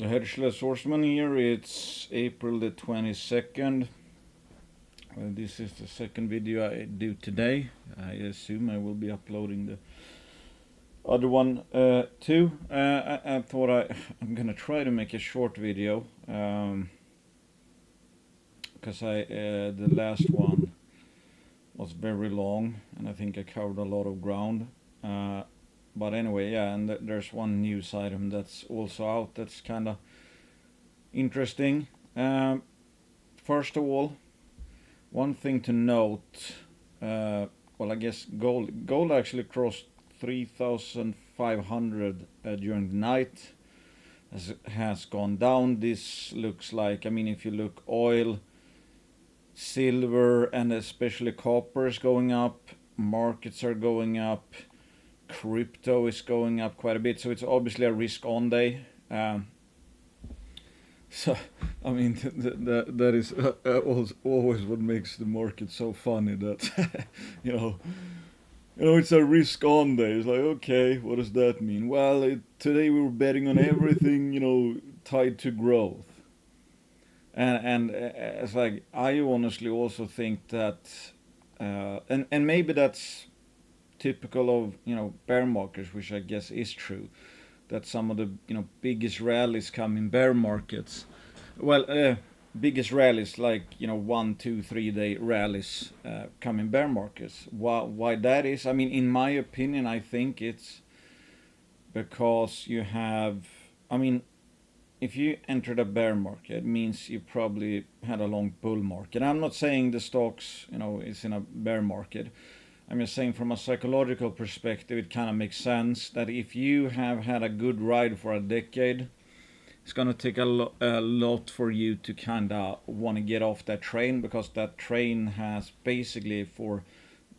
The Hedgeless Horseman here. It's April the 22nd. This is the second video I do today. I assume I will be uploading the other one too. I thought I'm gonna try to make a short video because the last one was very long and I think I covered a lot of ground. But anyway, yeah, and there's one news item that's also out that's kind of interesting. First of all, one thing to note, well, I guess gold actually crossed 3,500 during the night, has gone down. This looks like, I mean, if you look, oil, silver, and especially copper is going up, markets are going up, crypto is going up quite a bit, so it's obviously a risk on day. So, I mean, that is always what makes the market so funny. That you know, it's a risk on day. It's like, okay, what does that mean? Well, today we were betting on everything, tied to growth, and it's like I honestly also think that, and maybe that's typical of bear markets, which I guess is true, that some of the biggest rallies come in bear markets. Well, biggest rallies like 1, 2, 3 day rallies come in bear markets. Why that is? I mean, in my opinion, I think it's because you have. I mean, if you entered a bear market, it means you probably had a long bull market. I'm not saying the stocks is in a bear market. I'm just saying from a psychological perspective, it kind of makes sense that if you have had a good ride for a decade, it's going to take a lot for you to kind of want to get off that train, because that train has basically for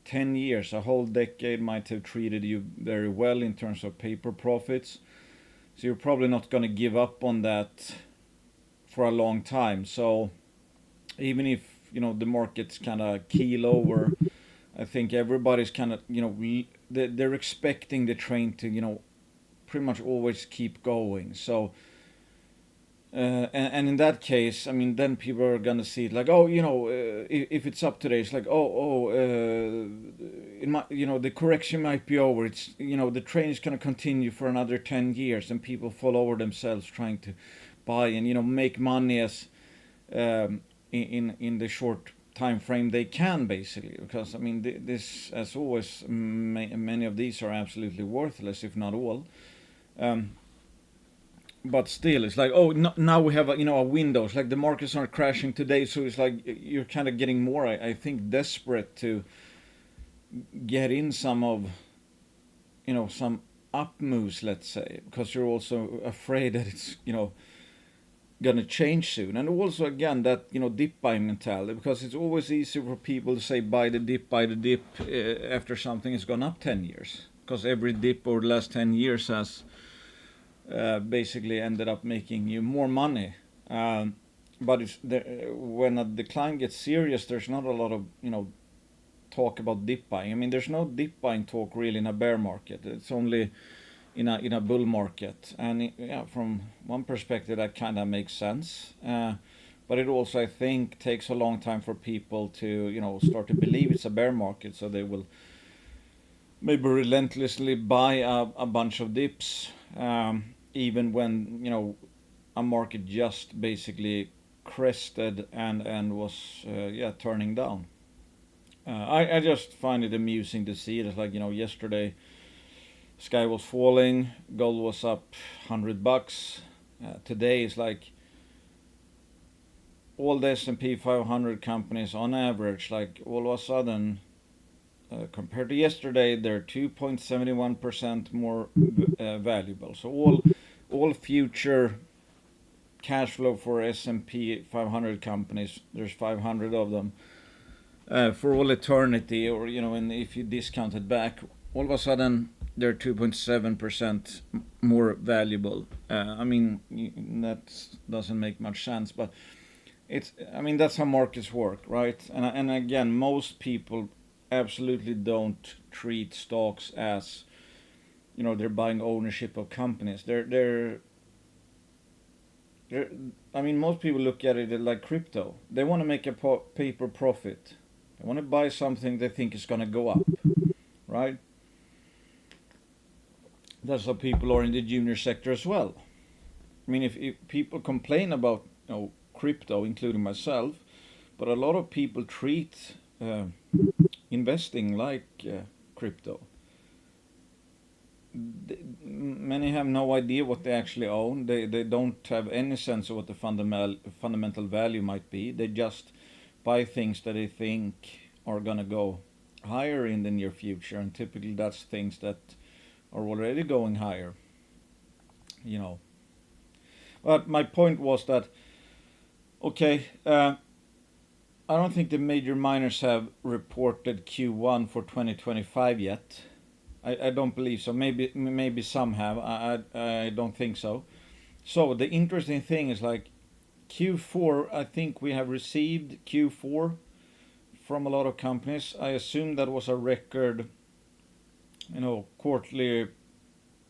10 years, a whole decade, might have treated you very well in terms of paper profits. So you're probably not going to give up on that for a long time. So even if, the market's kind of keel over, I think everybody's kind of, they're expecting the train to, pretty much always keep going. So, and in that case, I mean, then people are gonna see it like, oh, if it's up today, it's like, it might, the correction might be over. It's, the train is gonna continue for another 10 years, and people fall over themselves trying to buy and make money as in the short time frame they can, basically, because I mean this, as always, many of these are absolutely worthless, if not all. But still, it's like, oh, no, now we have a window. It's like the markets aren't crashing today, so it's like you're kind of getting more, I think, desperate to get in some of some up moves, let's say, because you're also afraid that it's gonna change soon. And also, again, that dip buying mentality, because it's always easier for people to say buy the dip after something has gone up 10 years, because every dip over the last 10 years has basically ended up making you more money. But when a decline gets serious, there's not a lot of talk about dip buying. I mean, there's no dip buying talk really in a bear market. It's only in a bull market, and yeah, from one perspective that kind of makes sense. But it also, I think, takes a long time for people to start to believe it's a bear market, so they will maybe relentlessly buy a bunch of dips, even when a market just basically crested and was turning down. I just find it amusing to see it. It's like yesterday, sky was falling, gold was up $100. Today is like all the S&P 500 companies on average, like all of a sudden, compared to yesterday, they're 2.71% more valuable. So all future cash flow for S&P 500 companies, there's 500 of them, for all eternity, or and if you discount it back, all of a sudden they're 2.7% more valuable. I mean, that doesn't make much sense, but I mean, that's how markets work, right? And again, most people absolutely don't treat stocks as they're buying ownership of companies. They're I mean, most people look at it like crypto. They want to make a paper profit. They want to buy something they think is going to go up, right? That's how people are in the junior sector as well. I mean, if people complain about crypto, including myself, but a lot of people treat investing like crypto. Many have no idea what they actually own. They don't have any sense of what the fundamental value might be. They just buy things that they think are going to go higher in the near future, and typically that's things that are already going higher. But my point was that, okay, I don't think the major miners have reported Q1 for 2025 yet. I don't believe so. Maybe some have. I don't think so. So the interesting thing is like Q4. I think we have received Q4 from a lot of companies. I assume that was a record, quarterly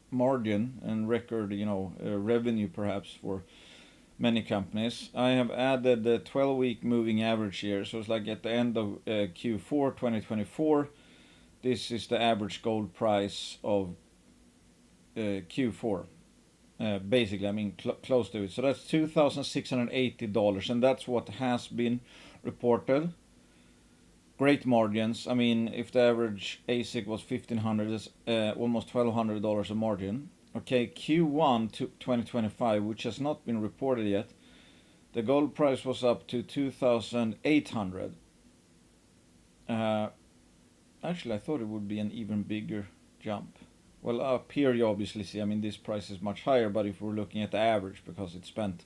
margin and record, revenue perhaps for many companies. I have added the 12-week moving average here. So it's like at the end of Q4 2024. This is the average gold price of Q4. Basically, I mean, close to it. So that's $2,680, and that's what has been reported. Great margins. I mean, if the average ASIC was $1,500, it's almost $1,200 a margin. Okay, Q1 to 2025, which has not been reported yet, the gold price was up to 2,800. Actually, I thought it would be an even bigger jump. Well, up here you obviously see, I mean, this price is much higher, but if we're looking at the average, because it spent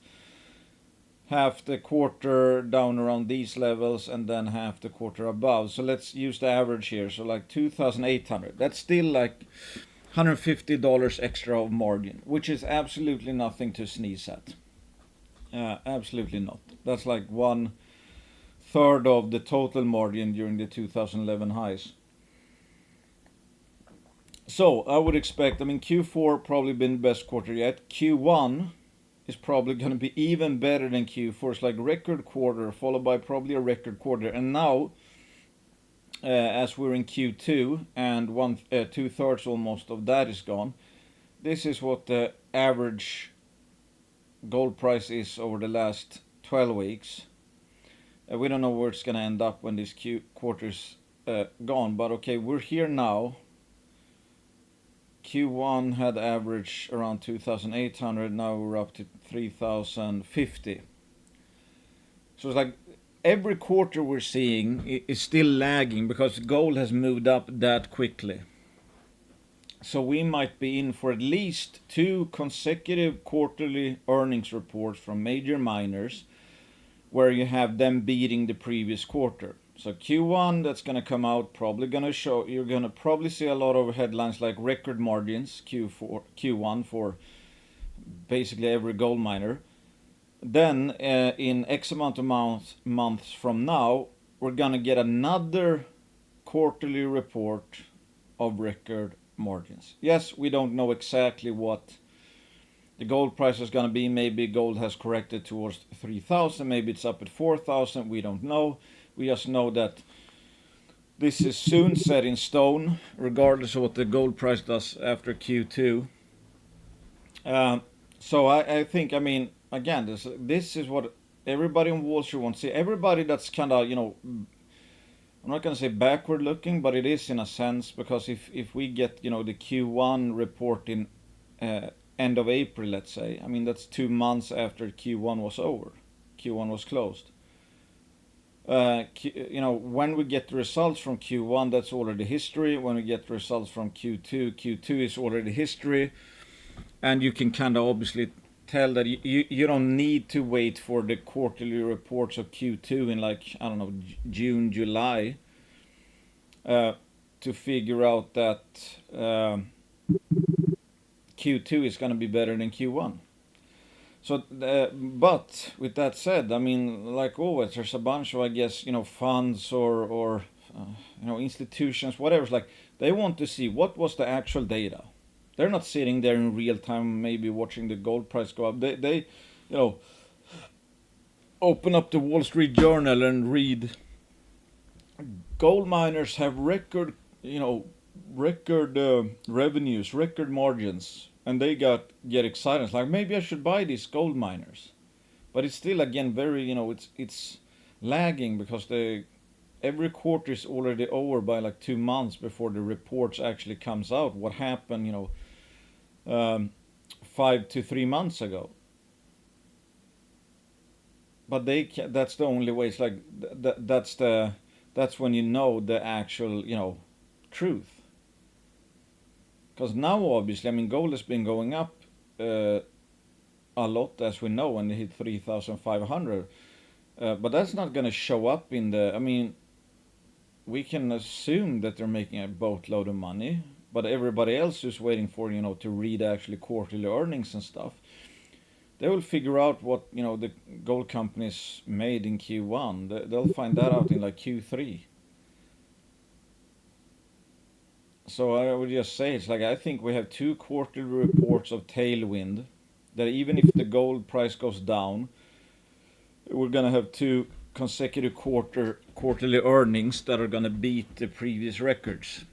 half the quarter down around these levels and then half the quarter above. So let's use the average here. So like 2,800. That's still like $150 extra of margin, which is absolutely nothing to sneeze at. Absolutely not. That's like 1/3 of the total margin during the 2011 highs. So I would expect, I mean, Q4 probably been the best quarter yet. Q1 is probably going to be even better than Q4. It's like record quarter followed by probably a record quarter. And now, as we're in Q2 and 2/3 almost of that is gone, this is what the average gold price is over the last 12 weeks. We don't know where it's going to end up when this quarter's gone, but okay, we're here now. Q1 had average around 2,800, now we're up to 3,050. So it's like every quarter we're seeing is still lagging because gold has moved up that quickly. So we might be in for at least 2 consecutive quarterly earnings reports from major miners where you have them beating the previous quarter. So Q1, that's going to come out, probably going to show, you're going to probably see a lot of headlines like record margins, Q1 for basically every gold miner. Then in X amount of months from now, we're going to get another quarterly report of record margins. Yes, we don't know exactly what the gold price is going to be. Maybe gold has corrected towards 3,000, maybe it's up at 4,000, we don't know. We just know that this is soon set in stone, regardless of what the gold price does after Q2. So I think, I mean, again, this is what everybody on Wall Street wants to see. Everybody that's kind of, I'm not going to say backward looking, but it is in a sense, because if we get, the Q1 report in end of April, let's say, I mean, that's 2 months after Q1 was over. Q1 was closed. When we get the results from Q1, that's already history. When we get the results from Q2 is already history. And you can kind of obviously tell that you don't need to wait for the quarterly reports of Q2 in like, I don't know, June, July, to figure out that Q2 is going to be better than Q1. So, but with that said, I mean, like always, there's a bunch of, I guess, funds or institutions, whatever. It's like they want to see what was the actual data. They're not sitting there in real time, maybe watching the gold price go up. They you know, open up the Wall Street Journal and read gold miners have record, record revenues, record margins, and they get excited. It's like maybe I should buy these gold miners, but it's still again very, it's lagging because every quarter is already over by like 2 months before the reports actually comes out. What happened, 5 to 3 months ago. But that's the only way. It's like that's when you know the actual truth. Because now obviously, I mean, gold has been going up uh, a lot, as we know, and it hit 3,500. But that's not going to show up in the. I mean, we can assume that they're making a boatload of money, but everybody else who's waiting for to read actually quarterly earnings and stuff, they will figure out what the gold companies made in Q1. They'll find that out in like Q3. So I would just say it's like I think we have two quarterly reports of tailwind. That even if the gold price goes down, we're gonna have two consecutive quarterly earnings that are gonna beat the previous records.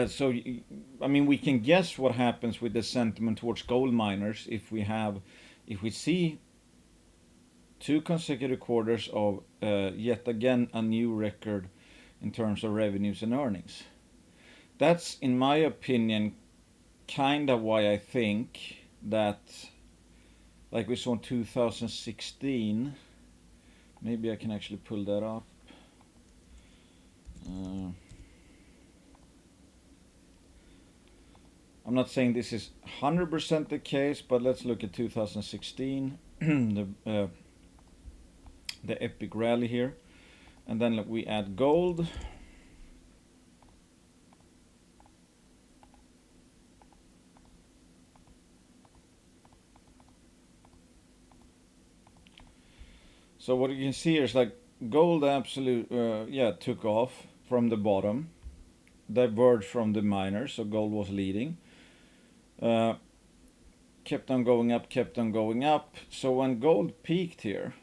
So I mean, we can guess what happens with the sentiment towards gold miners if we see two consecutive quarters of yet again a new record in terms of revenues and earnings. That's, in my opinion, kind of why I think that, like we saw in 2016, maybe I can actually pull that up. I'm not saying this is 100% the case, but let's look at 2016, the epic rally here, and then we add gold. So what you can see here is like gold took off from the bottom, diverged from the miners, so gold was leading. Kept on going up, kept on going up. So when gold peaked here,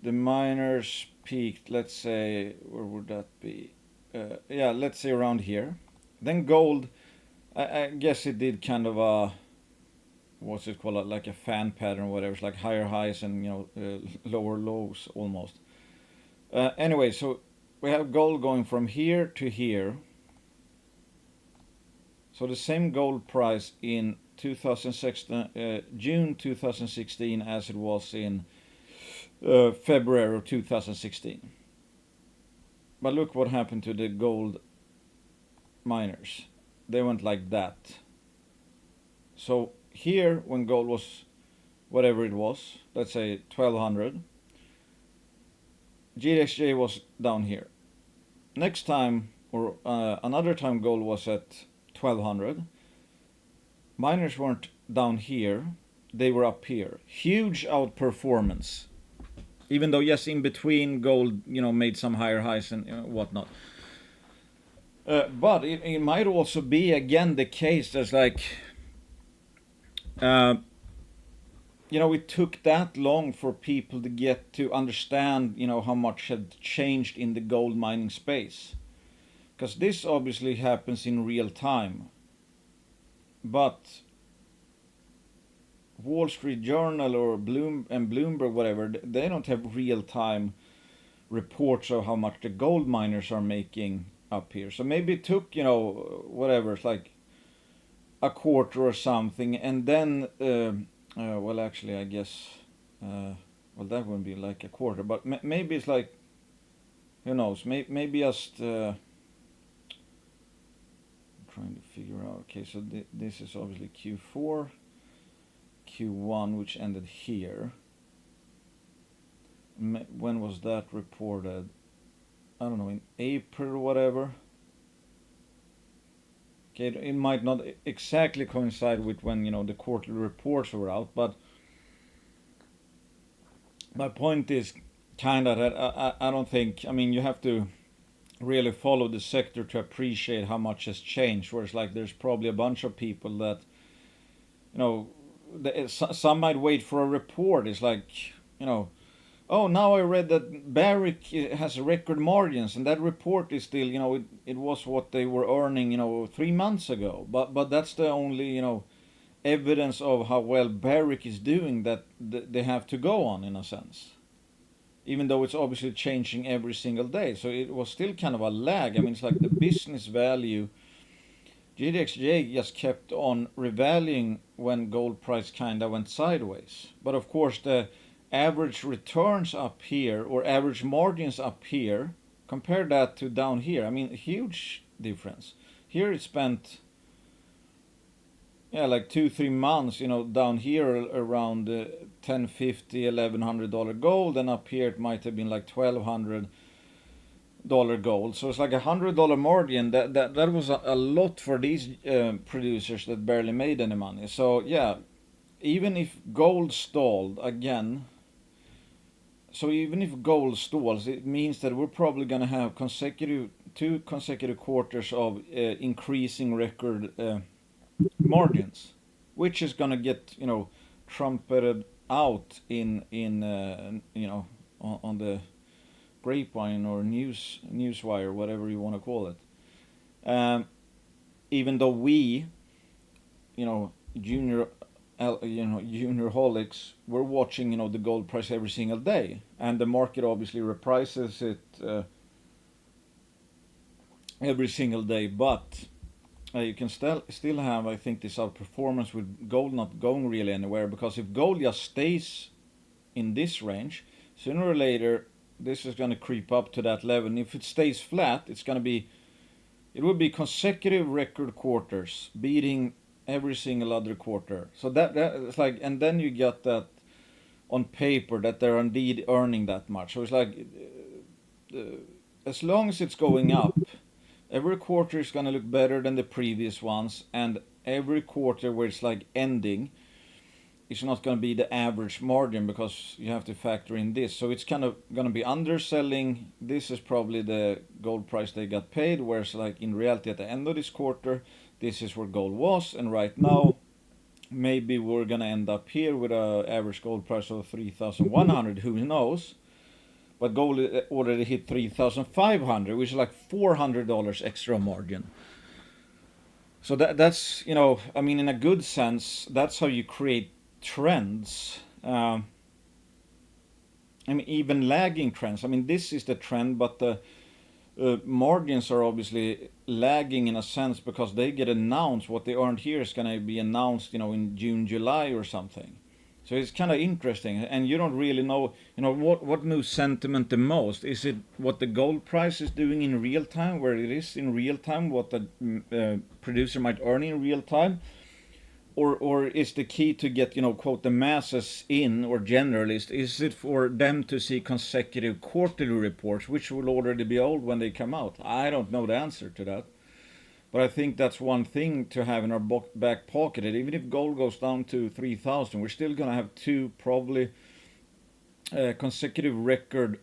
the miners peaked, let's say, where would that be? Let's say around here. Then gold, I guess it did kind of a, what's it called, like a fan pattern or whatever. It's like higher highs and lower lows almost. Anyway, so we have gold going from here to here. So the same gold price in 2016, June 2016 as it was in February of 2016. But look what happened to the gold miners. They went like that. So here, when gold was whatever it was, let's say 1200, GDXJ was down here. Next time, or another time gold was at 1200, miners weren't down here, they were up here. Huge outperformance. Even though, yes, in between gold, made some higher highs and whatnot. But it might also be again the case that's like, it took that long for people to get to understand, how much had changed in the gold mining space. Because this obviously happens in real time. But Wall Street Journal or Bloomberg, whatever, they don't have real time reports of how much the gold miners are making up here. So maybe it took, whatever, it's like a quarter or something, and then, well, actually, I guess, well, that wouldn't be like a quarter, but maybe it's like, who knows, maybe just, I'm trying to figure out, okay, so this is obviously Q4, Q1, which ended here. When was that reported? I don't know, in April or whatever. Okay, it might not exactly coincide with when the quarterly reports were out, but my point is kind of that I don't think. I mean, you have to really follow the sector to appreciate how much has changed. Whereas, like, there's probably a bunch of people that some might wait for a report. It's like, you know, oh, now I read that Barrick has record margins, and that report is still, you know, it was what they were earning, you know, 3 months ago. But that's the only, you know, evidence of how well Barrick is doing that they have to go on, in a sense. Even though it's obviously changing every single day, so it was still kind of a lag. I mean, it's like the business value. GDXJ just kept on revaluing when gold price kind of went sideways. But of course, the average returns up here or average margins up here, compare that to down here. I mean, huge difference. Here it spent, yeah, like 2-3 months, you know, down here around $1050, $1100 gold, and up here it might have been like $1200 gold. So it's like $100 margin. That was a lot for these producers that barely made any money. So yeah, even if gold stalled again, so even if gold stalls, it means that we're probably going to have two consecutive quarters of increasing record margins, which is going to get, you know, trumpeted out in you know, on the grapevine or newswire, whatever you want to call it. Even though we, you know, junior holics, we're watching, you know, the gold price every single day, and the market obviously reprices it every single day. But you can still have, I think, this outperformance with gold not going really anywhere, because if gold just stays in this range, sooner or later this is going to creep up to that level. And if it stays flat, it would be consecutive record quarters beating every single other quarter. So that it's like, and then you get that on paper that they're indeed earning that much. So it's like, as long as it's going up, every quarter is going to look better than the previous ones, and every quarter where it's like ending, it's not going to be the average margin, because you have to factor in this. So it's kind of going to be underselling. This is probably the gold price they got paid, whereas like in reality at the end of this quarter, this is where gold was. And right now, maybe we're going to end up here with an average gold price of 3,100, who knows. But gold already hit 3,500, which is like $400 extra margin. So that's, you know, I mean, in a good sense, that's how you create trends. I mean, even lagging trends. I mean, this is the trend, but the margins are obviously lagging in a sense, because they get announced. What they earned here is going to be announced, you know, in June, July or something. So it's kind of interesting, and you don't really know, you know, what moves sentiment the most. Is it what the gold price is doing in real time, where it is in real time, what the producer might earn in real time, or is the key to get, you know, quote, the masses in, or generalist? Is it for them to see consecutive quarterly reports, which will already be old when they come out? I don't know the answer to that. But I think that's one thing to have in our back pocket. And even if gold goes down to 3,000, we're still going to have two probably consecutive record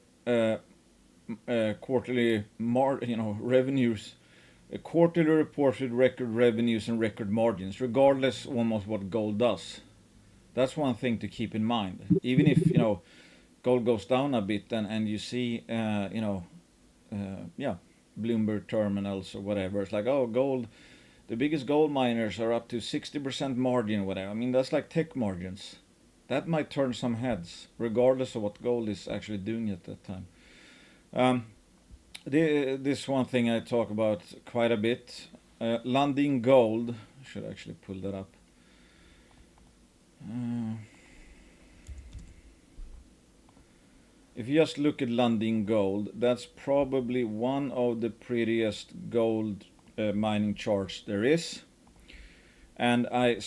quarterly revenues, quarterly reports with record revenues and record margins, regardless almost what gold does. That's one thing to keep in mind. Even if, you know, gold goes down a bit, and you see, Bloomberg terminals or whatever. It's like, oh, gold, the biggest gold miners are up to 60% margin or whatever. I mean, that's like tech margins. That might turn some heads, regardless of what gold is actually doing at that time. This one thing I talk about quite a bit. Lundin Gold. I should actually pull that up. If you just look at Lundin Gold, that's probably one of the prettiest gold mining charts there is. And I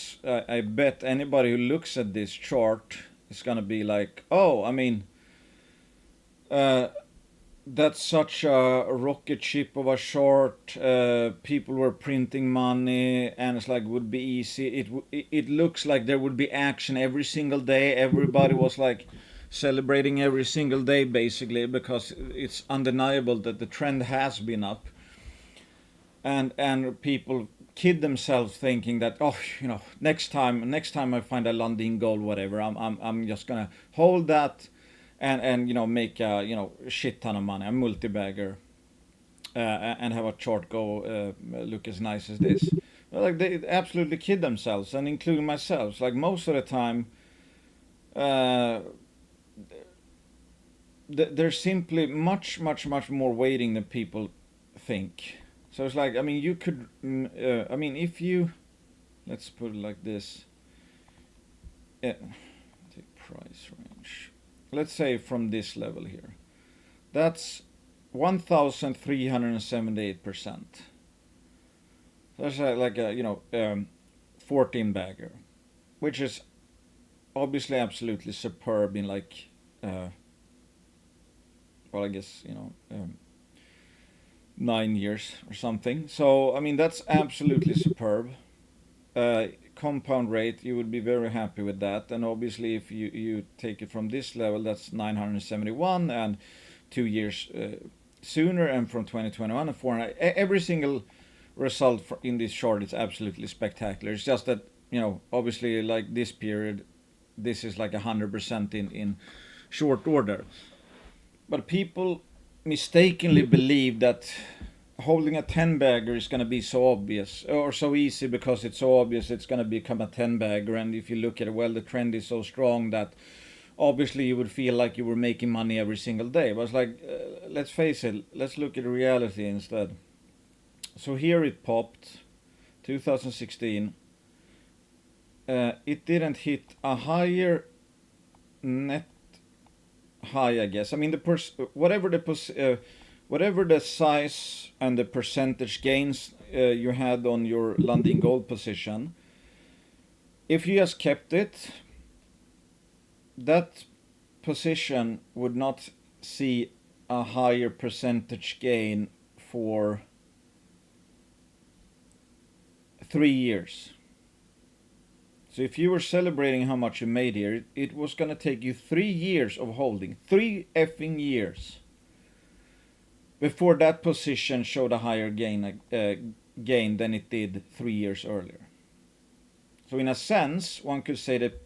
bet anybody who looks at this chart is going to be like, oh, I mean, that's such a rocket ship of a chart. People were printing money, and it's like, would be easy. It looks like there would be action every single day. Everybody was like celebrating every single day, basically, because it's undeniable that the trend has been up, and people kid themselves thinking that, oh, next time I find a Lundin Gold, whatever, I'm just gonna hold that and make a shit ton of money, a multi-bagger, and have a chart go look as nice as this. Like, they absolutely kid themselves, and including myself. Like, most of the time, uh, there's simply much more waiting than people think. So it's like, I mean, you could, I mean, if you, let's put it like this, take price range. Let's say from this level here, that's 1,378%. That's like a 14 bagger, which is obviously absolutely superb in like, well, I guess 9 years or something. So I mean, that's absolutely superb. Compound rate, you would be very happy with that. And obviously, if you take it from this level, that's 971, and 2 years sooner, and from 2021 and 400. Every single result in this chart is absolutely spectacular. It's just that, obviously, like this period, this is like 100% in short order. But people mistakenly believe that holding a 10 bagger is going to be so obvious or so easy, because it's so obvious it's going to become a 10 bagger. And if you look at it, well, the trend is so strong that obviously you would feel like you were making money every single day. But it's like, let's face it, let's look at reality instead. So here it popped 2016. It didn't hit a higher net high, I guess. I mean, whatever the size and the percentage gains you had on your Lundin Gold position, if you just kept it, that position would not see a higher percentage gain for 3 years. So if you were celebrating how much you made here, it was going to take you 3 years of holding, 3 effing years, before that position showed a higher gain than it did 3 years earlier. So in a sense, one could say that,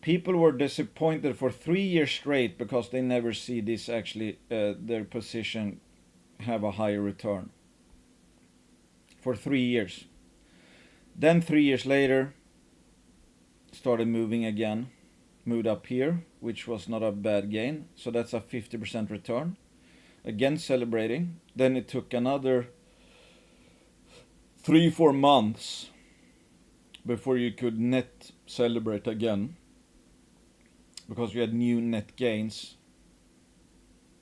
people were disappointed for 3 years straight because they never see this actually, their position have a higher return. For 3 years. Then 3 years later, started moving again, moved up here, which was not a bad gain. So that's a 50% return. Again celebrating. Then it took another 3-4 months before you could net celebrate again, because you had new net gains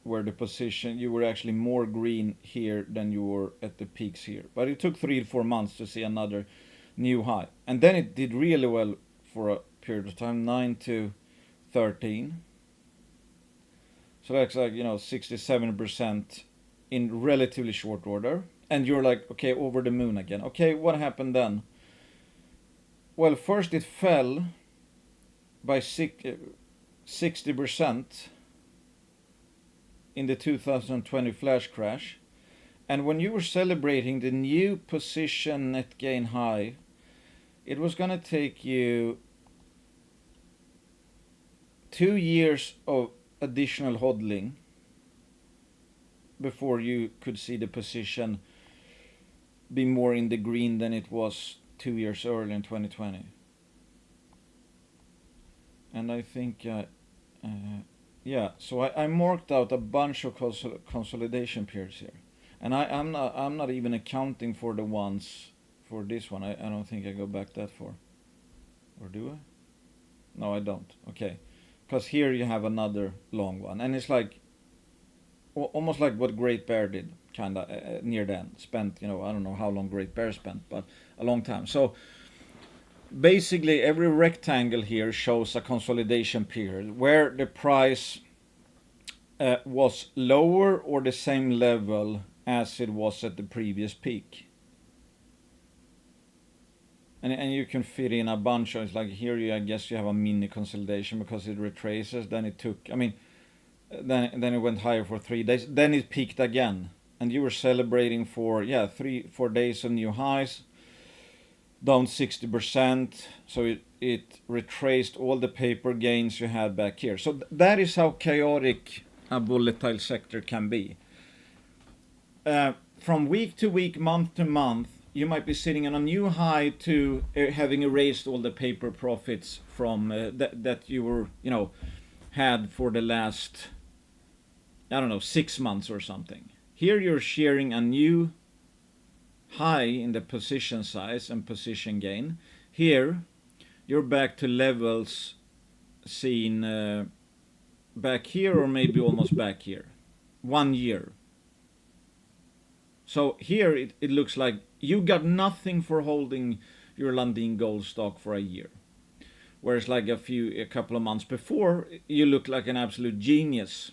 where the position, you were actually more green here than you were at the peaks here. But it took 3-4 months to see another new high. And then it did really well for a period of time, 9 to 13. So that's like, 67% in relatively short order. And you're like, okay, over the moon again. Okay, what happened then? Well, first it fell by 60% in the 2020 flash crash. And when you were celebrating the new position net gain high, it was going to take you 2 years of additional hodling before you could see the position be more in the green than it was 2 years earlier in 2020. And I think, so I marked out a bunch of consolidation periods here. And I'm not even accounting for the ones for this one. I don't think I go back that far. Or do I? No, I don't. Okay. Because here you have another long one. And it's like, almost like what Great Bear did, kind of near the end. Spent, I don't know how long Great Bear spent, but a long time. So basically every rectangle here shows a consolidation period where the price was lower or the same level as it was at the previous peak. And you can fit in a bunch of, it's like here I guess you have a mini consolidation because it retraces. Then it took, then it went higher for 3 days. Then it peaked again. and you were celebrating for 3-4 days of new highs, down 60%. So it retraced all the paper gains you had back here. So that is how chaotic a volatile sector can be. From week to week, month to month, you might be sitting on a new high to having erased all the paper profits from that you were, had for the last, 6 months or something. Here you're sharing a new high in the position size and position gain. Here you're back to levels seen back here, or maybe almost back here, 1 year. So here it looks like you got nothing for holding your Lundin Gold stock for a year. Whereas like a couple of months before, you look like an absolute genius.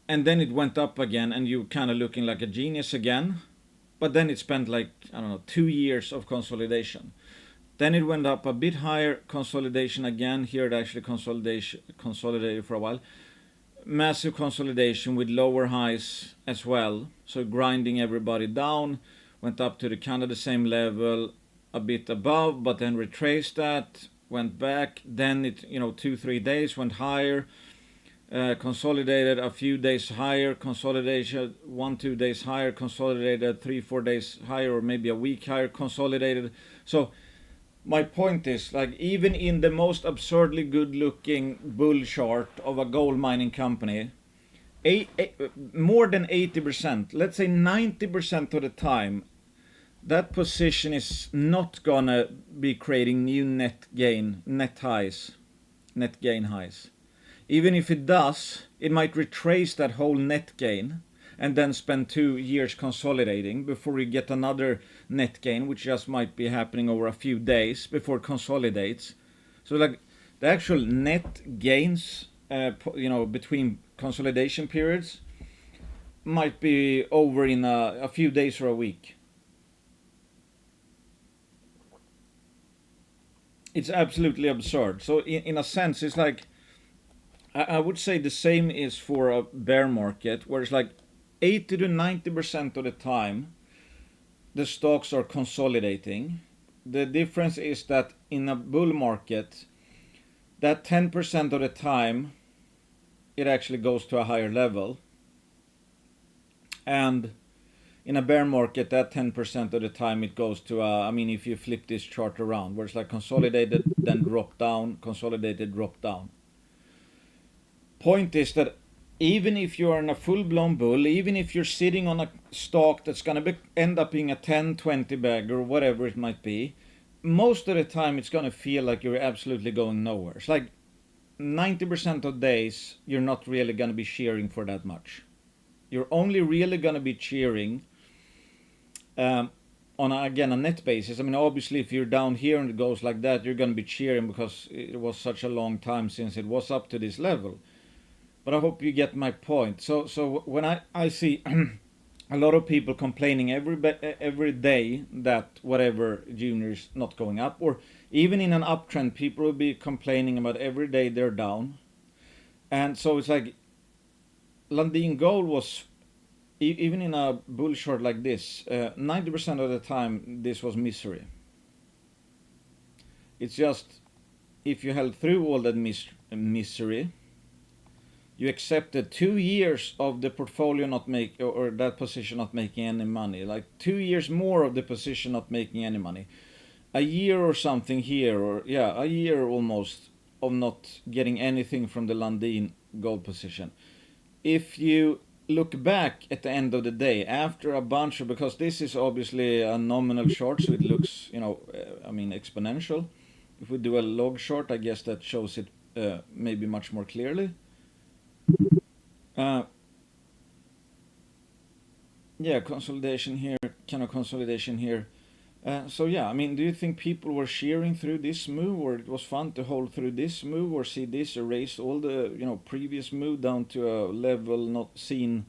And then it went up again, and you kind of looking like a genius again. But then it spent 2 years of consolidation. Then it went up a bit higher, consolidation again. Here it actually consolidated for a while. Massive consolidation with lower highs as well. So grinding everybody down. Went up to the kind of the same level, a bit above, but then retraced that. Went back. Then it, 2-3 days went higher. Consolidated a few days higher, consolidation 1-2 days higher, consolidated 3-4 days higher, or maybe a week higher, consolidated. So my point is, even in the most absurdly good looking bull chart of a gold mining company, more than 80%, let's say 90% of the time, that position is not gonna be creating new net gain highs. Even if it does, it might retrace that whole net gain and then spend 2 years consolidating before we get another net gain, which just might be happening over a few days before it consolidates. So the actual net gains, between consolidation periods might be over in a few days or a week. It's absolutely absurd. So in a sense, it's like, I would say the same is for a bear market, where it's 80 to 90% of the time the stocks are consolidating. The difference is that in a bull market, that 10% of the time it actually goes to a higher level. And in a bear market, that 10% of the time it goes to if you flip this chart around, where it's consolidated, then drop down, consolidated, drop down. Point is that even if you're in a full-blown bull, even if you're sitting on a stock that's going to end up being a 10-20 bag or whatever it might be, most of the time it's going to feel like you're absolutely going nowhere. It's 90% of days you're not really going to be cheering for that much. You're only really going to be cheering on a net basis. Obviously if you're down here and it goes like that, you're going to be cheering because it was such a long time since it was up to this level. But I hope you get my point. So when I see a lot of people complaining every day that whatever junior's not going up, or even in an uptrend, people will be complaining about every day they're down. And so it's Lundin Gold was, even in a bull short like this, 90% of the time this was misery. It's just, if you held through all that misery, you accepted 2 years of the portfolio or that position not making any money, 2 years more of the position not making any money, a year or something here, or a year almost of not getting anything from the Lundin Gold position. If you look back at the end of the day, after a bunch of, because this is obviously a nominal short, so it looks, exponential. If we do a log short, I guess that shows it maybe much more clearly. Consolidation here, kind of consolidation here. Do you think people were cheering through this move, or it was fun to hold through this move, or see this erase all the previous move down to a level not seen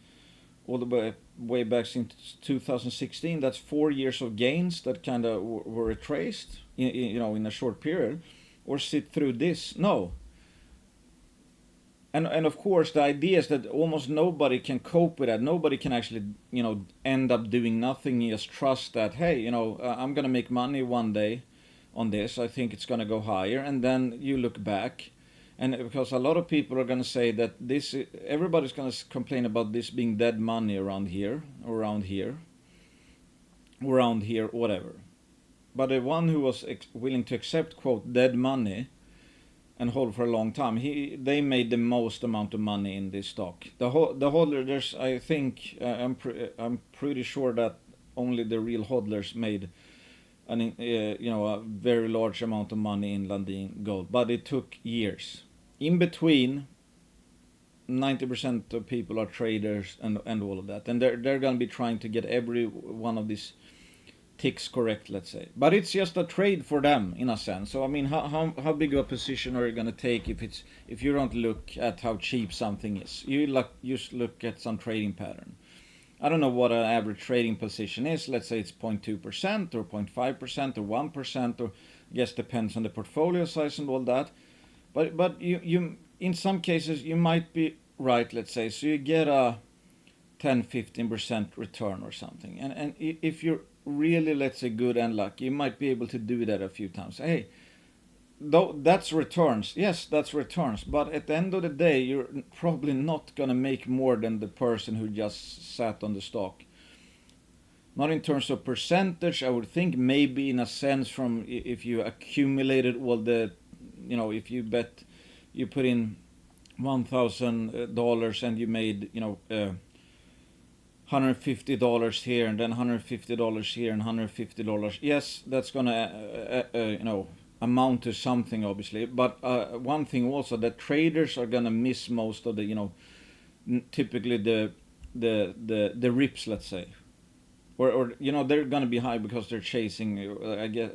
all the way back since 2016? That's 4 years of gains that kind of were retraced in a short period, or sit through this? No. And of course the idea is that almost nobody can cope with that. Nobody can actually end up doing nothing. You just trust that, hey, I'm gonna make money one day on this. I think it's gonna go higher, and then you look back, and because a lot of people are gonna say that this, everybody's gonna complain about this being dead money around here, whatever. But the one who was willing to accept quote dead money and hold for a long time, they made the most amount of money in this stock. The hodlers, I think, I'm pretty sure that only the real hodlers made a very large amount of money in Lundin Gold, but it took years. In between, 90% of people are traders and all of that, and they're gonna be trying to get every one of these ticks correct, let's say. But it's just a trade for them in a sense. So I mean, how big of a position are you gonna take if you don't look at how cheap something is? You just look at some trading pattern. I don't know what an average trading position is. Let's say it's 0.2% or 0.5% or 1%, or I guess depends on the portfolio size and all that. But you in some cases you might be right. Let's say so you get a 10-15% return or something, and if you're really, let's say, good and lucky, you might be able to do that a few times. Hey, though that's returns, yes, that's returns, but at the end of the day you're probably not going to make more than the person who just sat on the stock. Not in terms of percentage, I would think, maybe in a sense, from if you accumulated all the, if you put in $1,000 and you made $150 here and then $150 here and $150. Yes, that's gonna amount to something, obviously. But one thing also, that traders are gonna miss most of the typically the rips, let's say, or they're gonna be high because they're chasing.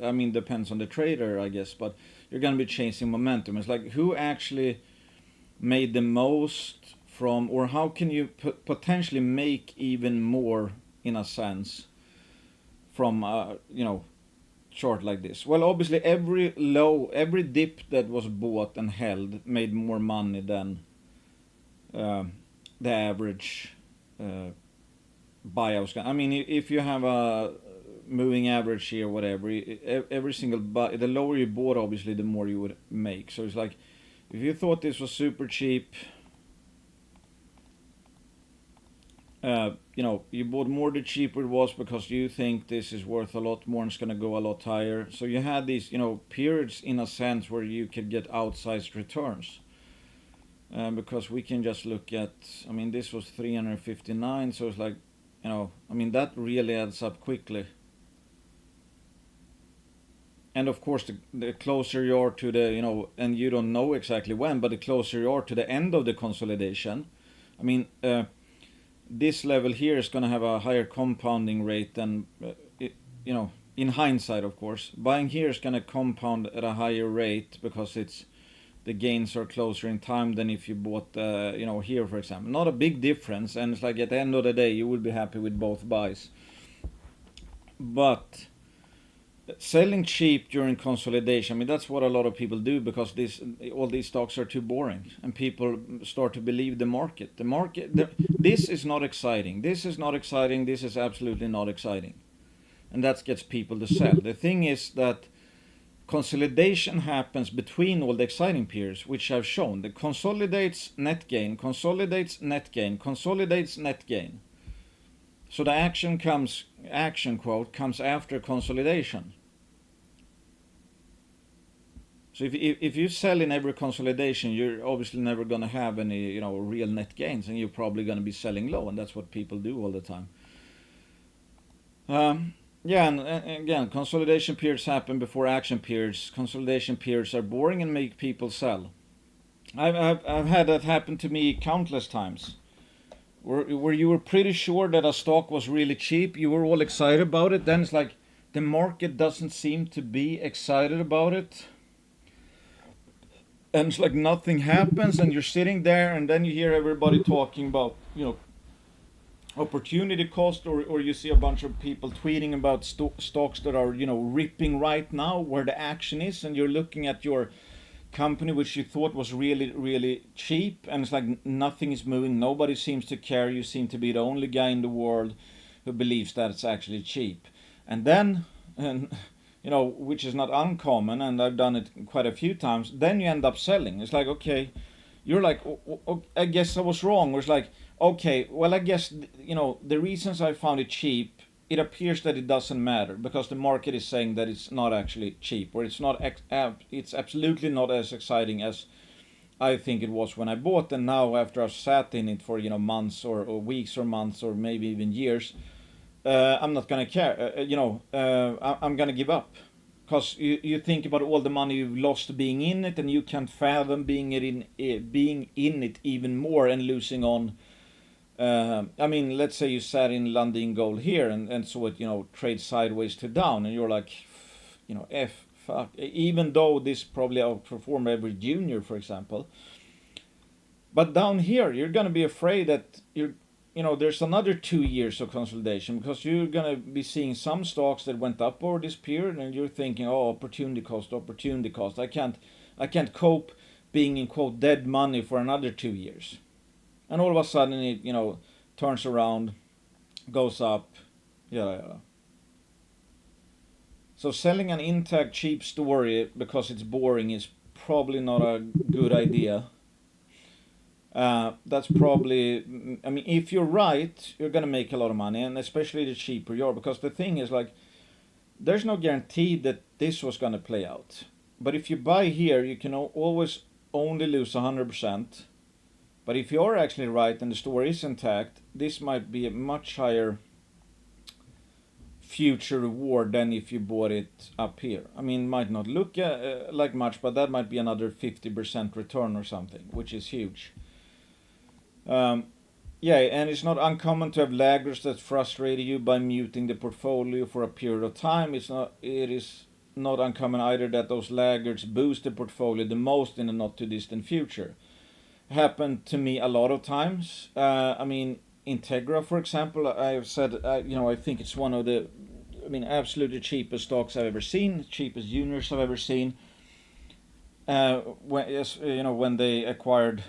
I mean, depends on the trader, I guess, but you're gonna be chasing momentum. It's like, who actually made the most from, or how can you potentially make even more, in a sense, from chart like this? Well, obviously every dip that was bought and held made more money than the average buyout. I mean, if you have a moving average here, whatever, every single buy, the lower you bought, obviously the more you would make. So it's like, if you thought this was super cheap, you bought more the cheaper it was because you think this is worth a lot more and it's going to go a lot higher. So you had these, periods in a sense where you could get outsized returns. Because we can just look at, I mean, this was 359, so it's like, that really adds up quickly. And of course, the closer you are to the, and you don't know exactly when, but the closer you are to the end of the consolidation, I mean, this level here is going to have a higher compounding rate than, in hindsight, of course. Buying here is going to compound at a higher rate because the gains are closer in time than if you bought, here, for example. Not a big difference, and it's like at the end of the day, you will be happy with both buys. But selling cheap during consolidation, I mean, that's what a lot of people do because all these stocks are too boring, and people start to believe the market. This is not exciting. This is not exciting. This is absolutely not exciting, and that gets people to sell. The thing is that consolidation happens between all the exciting periods, which I've shown. The consolidates net gain, consolidates net gain, consolidates net gain. So the action comes after consolidation. So if you sell in every consolidation, you're obviously never going to have any real net gains, and you're probably going to be selling low, and that's what people do all the time. Yeah, and again, consolidation periods happen before action periods. Consolidation periods are boring and make people sell. I've had that happen to me countless times. Where you were pretty sure that a stock was really cheap, you were all excited about it, then it's like the market doesn't seem to be excited about it. And it's like nothing happens, and you're sitting there, and then you hear everybody talking about, opportunity cost, or you see a bunch of people tweeting about stocks that are, ripping right now where the action is, and you're looking at your company which you thought was really, really cheap, and it's like nothing is moving, nobody seems to care, you seem to be the only guy in the world who believes that it's actually cheap. And then, and which is not uncommon, and I've done it quite a few times, then you end up selling. It's like, okay, you're like, I guess I was wrong. Or it's like, okay, well, I guess, the reasons I found it cheap, it appears that it doesn't matter because the market is saying that it's not actually cheap, or it's not, it's absolutely not as exciting as I think it was when I bought. And now, after I've sat in it for months or weeks or months or maybe even years, I'm not gonna care. I'm gonna give up, because you think about all the money you've lost being in it, and you can't fathom being in it even more and losing on. I mean, let's say you sat in Lundin Gold here and saw it, trade sideways to down, and you're like, fuck. Even though this probably outperformed every junior, for example. But down here, you're gonna be afraid that there's another 2 years of consolidation, because you're gonna be seeing some stocks that went up over this period, and you're thinking, oh, opportunity cost, opportunity cost. I can't cope being in quote dead money for another 2 years. And all of a sudden it turns around, goes up, yeah. So selling an intact cheap story because it's boring is probably not a good idea. That's probably, I mean, if you're right, you're gonna make a lot of money, and especially the cheaper you are, because the thing is, like, there's no guarantee that this was gonna play out. But if you buy here, you can always only lose 100%. But if you're actually right and the story is intact, this might be a much higher future reward than if you bought it up here. I mean, it might not look like much, but that might be another 50% return or something, which is huge. Yeah, and it's not uncommon to have laggards that frustrate you by muting the portfolio for a period of time. It is not uncommon either that those laggards boost the portfolio the most in the not too distant future. Happened to me a lot of times. I mean, Integra, for example, I've said, I think it's one of the, absolutely cheapest stocks I've ever seen, cheapest juniors I've ever seen. When they acquired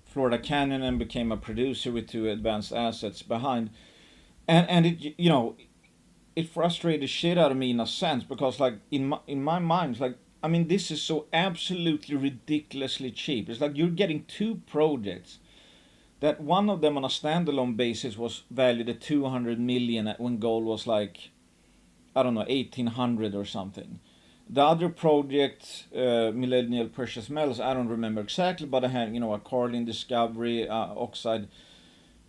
Florida Canyon and became a producer with two advanced assets behind, and it frustrated the shit out of me in a sense, because like in my mind, it's like, this is so absolutely ridiculously cheap. It's like you're getting two projects that one of them on a standalone basis was valued at 200 million when gold was like, I don't know, 1800 or something. The other project, Millennial Precious Metals, I don't remember exactly, but I had, a Carlin discovery, oxide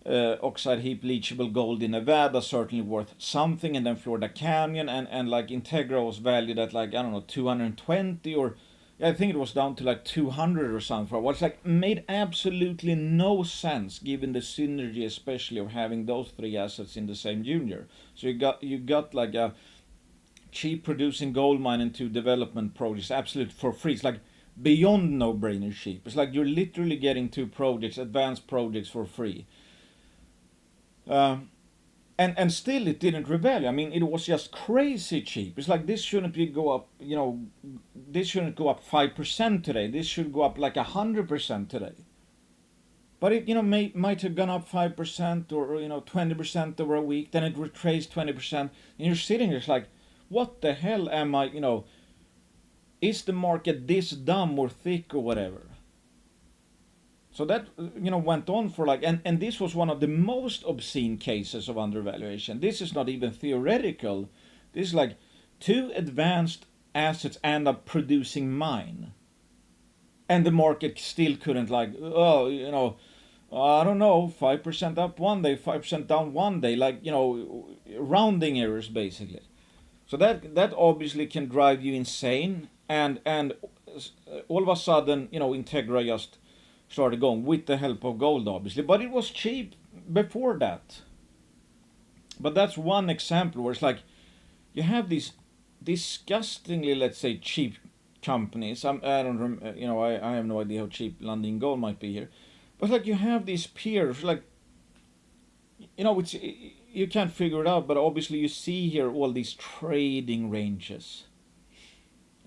heap leachable gold in Nevada, certainly worth something, and then Florida Canyon, and like Integra was valued at like, I don't know, 220, or I think it was down to like 200 or something for a while. It's like made absolutely no sense given the synergy, especially of having those three assets in the same junior. So you got like a cheap producing gold mine and two development projects absolutely for free. It's like beyond no-brainer cheap. It's like you're literally getting two projects, advanced projects, for free. And still it didn't rebel. It was just crazy cheap. It's like this shouldn't go up. This shouldn't go up 5% today. This should go up like 100% today. But it might have gone up 5% or 20% over a week. Then it retraced 20%, and you're sitting there like, what the hell am I? Is the market this dumb or thick or whatever? So that went on for like, and this was one of the most obscene cases of undervaluation. This is not even theoretical. This is like two advanced assets end up producing mine, and the market still couldn't like, I don't know, 5% up one day, 5% down one day, like rounding errors basically. So that obviously can drive you insane, and all of a sudden Integra just started going with the help of gold, obviously, but it was cheap before that. But that's one example where it's like you have these disgustingly, let's say, cheap companies. I have no idea how cheap Lundin Gold might be here, but like you have these peers, like it's, you can't figure it out, but obviously you see here all these trading ranges.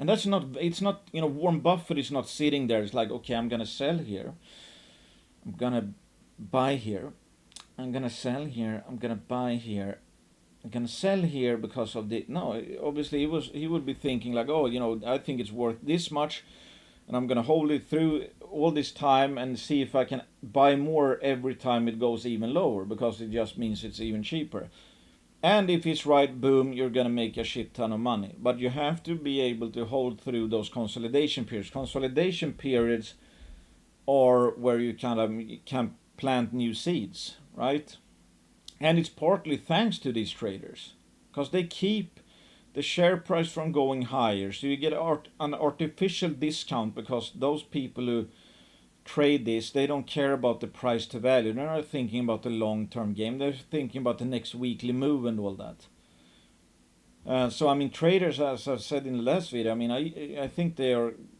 And that's not, it's not, Warren Buffett is not sitting there. It's like, okay, I'm going to sell here. I'm going to buy here. I'm going to sell here. I'm going to buy here. I'm going to sell here because of the, no, obviously he would be thinking like, oh, I think it's worth this much. And I'm going to hold it through all this time and see if I can buy more every time it goes even lower, because it just means it's even cheaper. And if it's right, boom, you're going to make a shit ton of money. But you have to be able to hold through those consolidation periods. Consolidation periods are where you kind of can plant new seeds, right? And it's partly thanks to these traders, because they keep the share price from going higher. So you get an artificial discount, because those people who trade this, they don't care about the price to value. They're not thinking about the long-term game. They're thinking about the next weekly move and all that. So I mean, traders, as I've said in the last video, I mean, I think they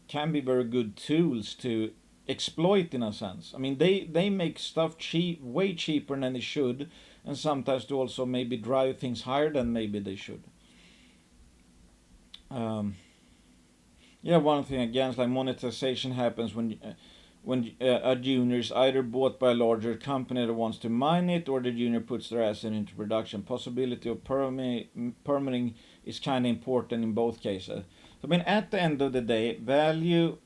can be very good tools to exploit, in a sense. I mean, they make stuff way cheaper than they should, and sometimes to also maybe drive things higher than maybe they should. Yeah, one thing again is like monetization happens when a junior is either bought by a larger company that wants to mine it, or the junior puts their asset into production. Possibility of permitting is kind of important in both cases. So, I mean, at the end of the day, value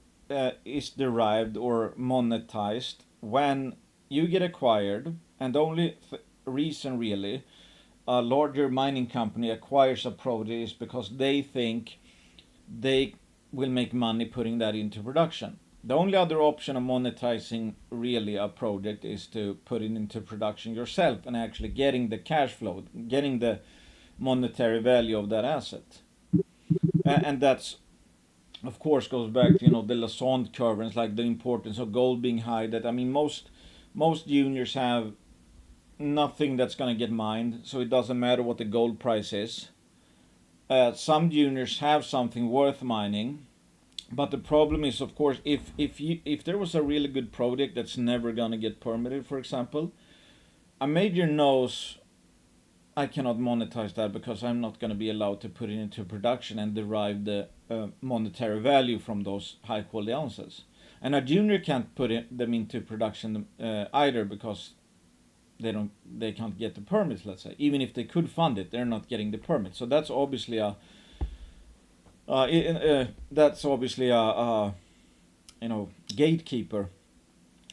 is derived or monetized when you get acquired, and the only reason really a larger mining company acquires a project is because they think they will make money putting that into production. The only other option of monetizing really a project is to put it into production yourself and actually getting the cash flow, getting the monetary value of that asset. And that's, of course, goes back to, the Lassonde curve, and it's like the importance of gold being high. That, I mean, most juniors have nothing that's going to get mined, so it doesn't matter what the gold price is. Some juniors have something worth mining, but the problem is, of course, if there was a really good project that's never going to get permitted, for example, a major knows, I cannot monetize that because I'm not going to be allowed to put it into production and derive the monetary value from those high quality ounces. And a junior can't put them into production either, because they can't get the permits, let's say. Even if they could fund it, they're not getting the permit. So that's obviously a gatekeeper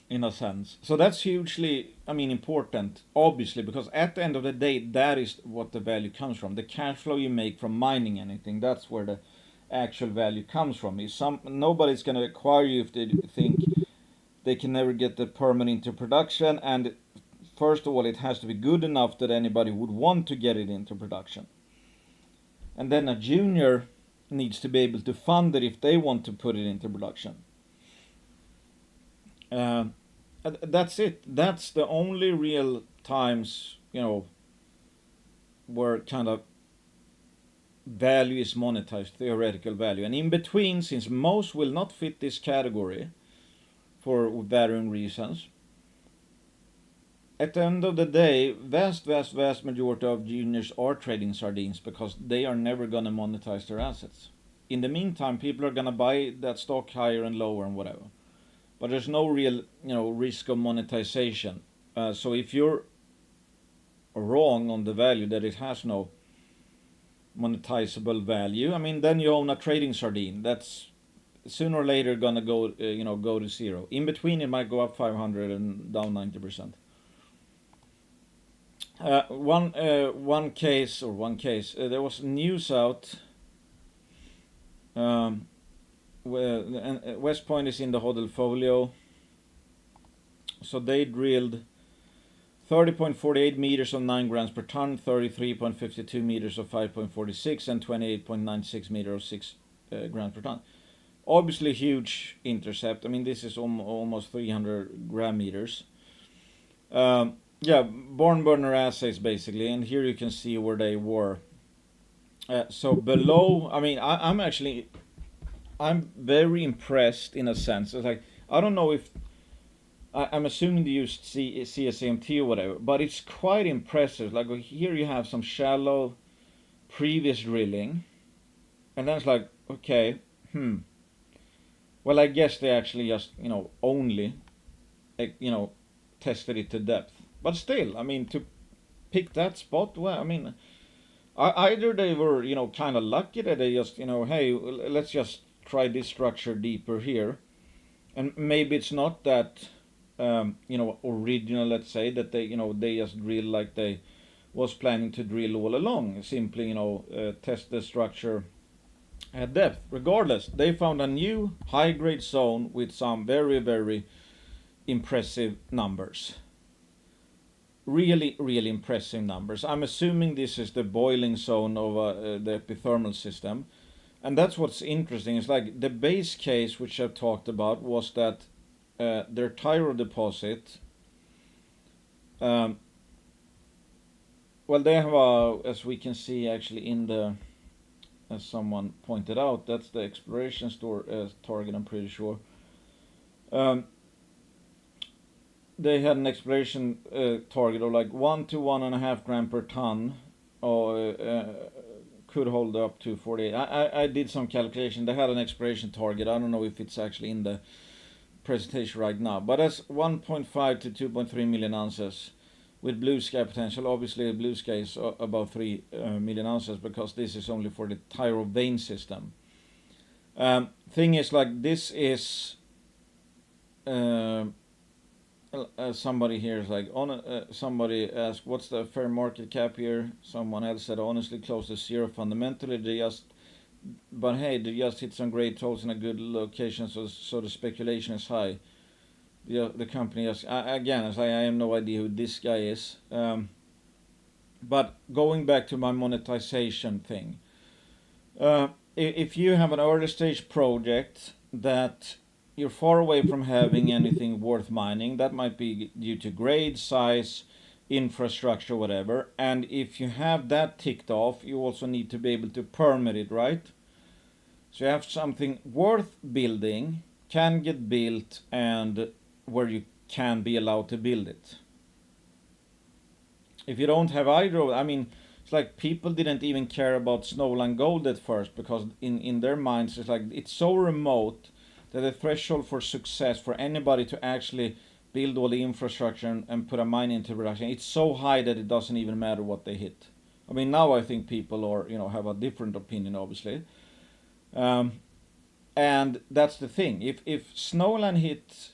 in a sense. So that's hugely, important, obviously, because at the end of the day, that is what the value comes from. The cash flow you make from mining anything, that's where the actual value comes from. Nobody's going to acquire you if they think they can never get the permit into production, and first of all, it has to be good enough that anybody would want to get it into production. And then a junior needs to be able to fund it if they want to put it into production. That's it. That's the only real times, where kind of value is monetized, theoretical value. And in between, since most will not fit this category for varying reasons, at the end of the day, vast majority of juniors are trading sardines because they are never going to monetize their assets. In the meantime, people are going to buy that stock higher and lower and whatever. But there's no real, risk of monetization. So if you're wrong on the value, that it has no monetizable value, then you own a trading sardine. That's sooner or later going to go to zero. In between, it might go up 500 and down 90%. One case, there was news out where West Point is in the hodl-folio. So they drilled 30.48 meters of 9 grams per ton, 33.52 meters of 5.46, and 28.96 meters of 6 grams per ton. Obviously huge intercept. This is almost 300 gram meters. Barn burner assays basically, and here you can see where they were. So below, I'm very impressed in a sense. It's like, I don't know if, I'm assuming they used CSAMT or whatever, but it's quite impressive. Like here you have some shallow previous drilling, and then it's like, okay, Well, I guess they actually just, only, tested it to depth. But still, I mean, to pick that spot, well, I mean, either they were, kind of lucky that they just, hey, let's just try this structure deeper here. And maybe it's not that, original, let's say, that they just drill like they was planning to drill all along. Simply, test the structure at depth. Regardless, they found a new high-grade zone with some very, very impressive numbers. Really, really impressive numbers. I'm assuming this is the boiling zone of the epithermal system. And that's what's interesting. It's like the base case, which I've talked about, was that their Tyro deposit, well, they have as we can see actually in the, as someone pointed out, that's the exploration target, I'm pretty sure. They had an exploration target of like 1 to 1.5 gram per ton, or could hold up to 48. I did some calculation. They had an exploration target. I don't know if it's actually in the presentation right now, but that's 1.5 to 2.3 million ounces with blue sky potential. Obviously, blue sky is about 3 million ounces because this is only for the Tyro vein system. Thing is, like, this is somebody here is like, somebody asked, what's the fair market cap here? Someone else said, honestly, close to zero. Fundamentally, they just hit some great holes in a good location, so the speculation is high. The company is, again, as I have no idea who this guy is. But going back to my monetization thing, if you have an early stage project that you're far away from having anything worth mining, that might be due to grade, size, infrastructure, whatever. And if you have that ticked off, you also need to be able to permit it, right? So you have something worth building, can get built, and where you can be allowed to build it. If you don't have either, I mean, it's like people didn't even care about Snowline Gold at first, because in their minds it's like it's so remote that the threshold for success for anybody to actually build all the infrastructure and put a mine into production, it's so high that it doesn't even matter what they hit. I mean, now I think people are, have a different opinion, obviously. And that's the thing. If Snowline hit,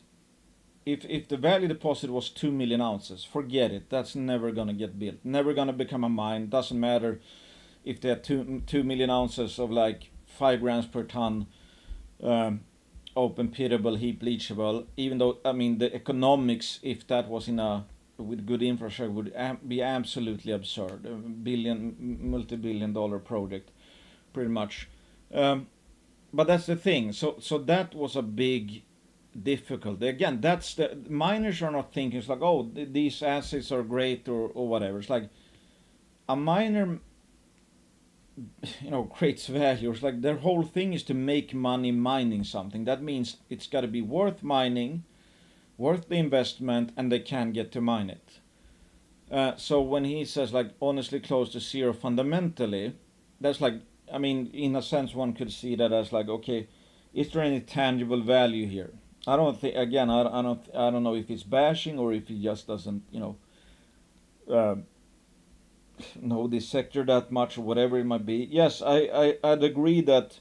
if the Valley deposit was 2 million ounces, forget it. That's never gonna get built. Never gonna become a mine. Doesn't matter if they have 2 million ounces of like 5 grams per ton. Open pitable, heap leachable, even though, I mean, the economics, if that was with good infrastructure, would be absolutely absurd. A multi-billion dollar project, pretty much. But that's the thing. So that was a big difficulty. Again, that's the miners are not thinking, it's like, oh, these assets are great or whatever. It's like a miner, creates value. It's like their whole thing is to make money mining something. That means it's got to be worth mining, worth the investment, and they can get to mine it. So when he says like honestly close to zero fundamentally, that's like, I mean, in a sense one could see that as like, okay, is there any tangible value here? I don't think, again, I don't know if it's bashing or if he just doesn't, know this sector that much or whatever it might be. Yes, I'd agree that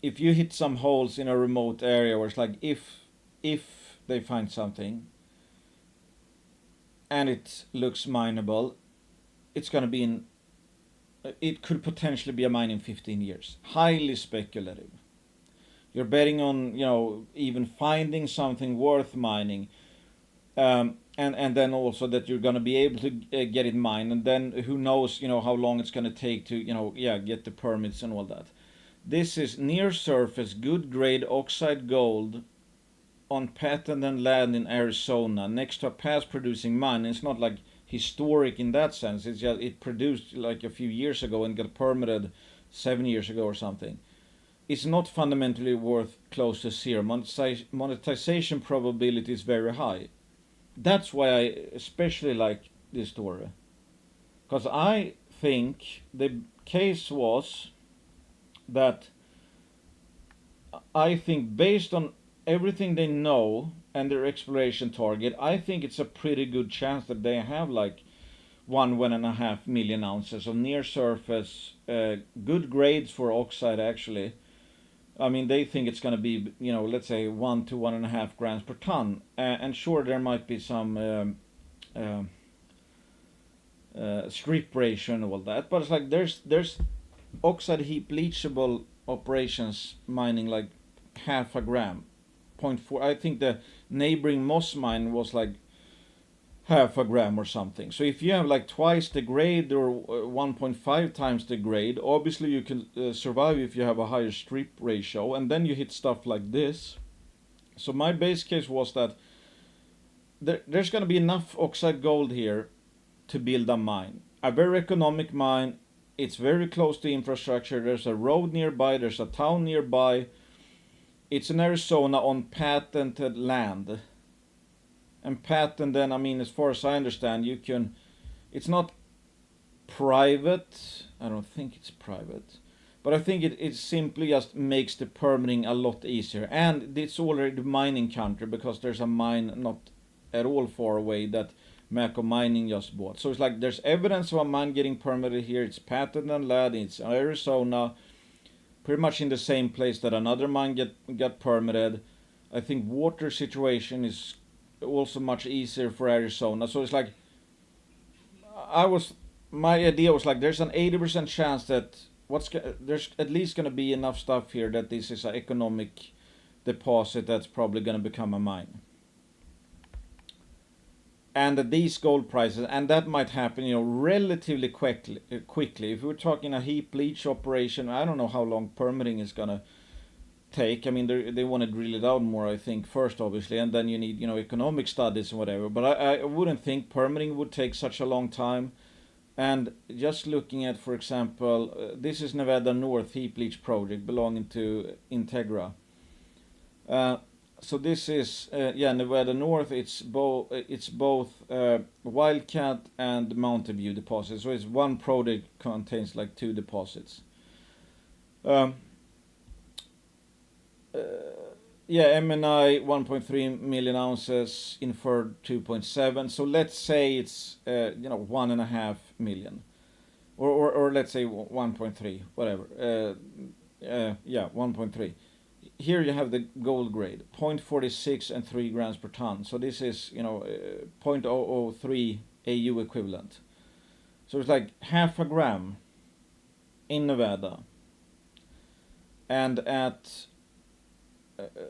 if you hit some holes in a remote area where it's like if they find something and it looks mineable, it's going to be it could potentially be a mine in 15 years. Highly speculative. You're betting on, even finding something worth mining. And then also that you're going to be able to get it mined, and then who knows, how long it's going to take to, get the permits and all that. This is near surface, good grade oxide gold on patented land in Arizona next to a past producing mine. It's not like historic in that sense. It's just it produced like a few years ago and got permitted 7 years ago or something. It's not fundamentally worth close to zero. Monetization probability is very high. That's why I especially like this story, because I think the case was that I think based on everything they know and their exploration target, I think it's a pretty good chance that they have like 1.5 million ounces of near surface, good grades for oxide actually. I mean, they think it's going to be, let's say 1 to 1.5 grams per ton. And sure, there might be some strip ratio and all that, but it's like there's oxide heap leachable operations mining like half a gram, 0.4. I think the neighboring Moss mine was like half a gram or something. So if you have like twice the grade or 1.5 times the grade, obviously you can survive if you have a higher strip ratio, and then you hit stuff like this. So my base case was that there's going to be enough oxide gold here to build a mine, a very economic mine. It's very close to infrastructure. There's a road nearby, there's a town nearby. It's in Arizona on patented land. And patent, then, I mean, as far as I understand, it's not private. I don't think it's private. But I think it simply just makes the permitting a lot easier. And it's already mining country because there's a mine not at all far away that Mako Mining just bought. So it's like there's evidence of a mine getting permitted here. It's patented land. It's Arizona, pretty much in the same place that another mine got permitted. I think water situation is also much easier for Arizona. So it's like my idea was like there's an 80% chance that there's at least going to be enough stuff here that this is an economic deposit that's probably going to become a mine. And at these gold prices, and that might happen, relatively quickly. If we're talking a heap leach operation, I don't know how long permitting is gonna take. I mean, they want to drill it out more, I think, first, obviously, and then you need, economic studies and whatever. But I wouldn't think permitting would take such a long time. And just looking at, for example, this is Nevada North heap leach project belonging to Integra. So this is Nevada North. It's both Wildcat and Mountain View deposits. So it's one project contains like two deposits. MNI 1.3 million ounces, inferred 2.7. So let's say it's 1.5 million, or let's say 1.3, whatever. 1.3. Here you have the gold grade, 0.46 and 3 grams per ton. So this is 0.003 AU equivalent. So it's like half a gram in Nevada. And at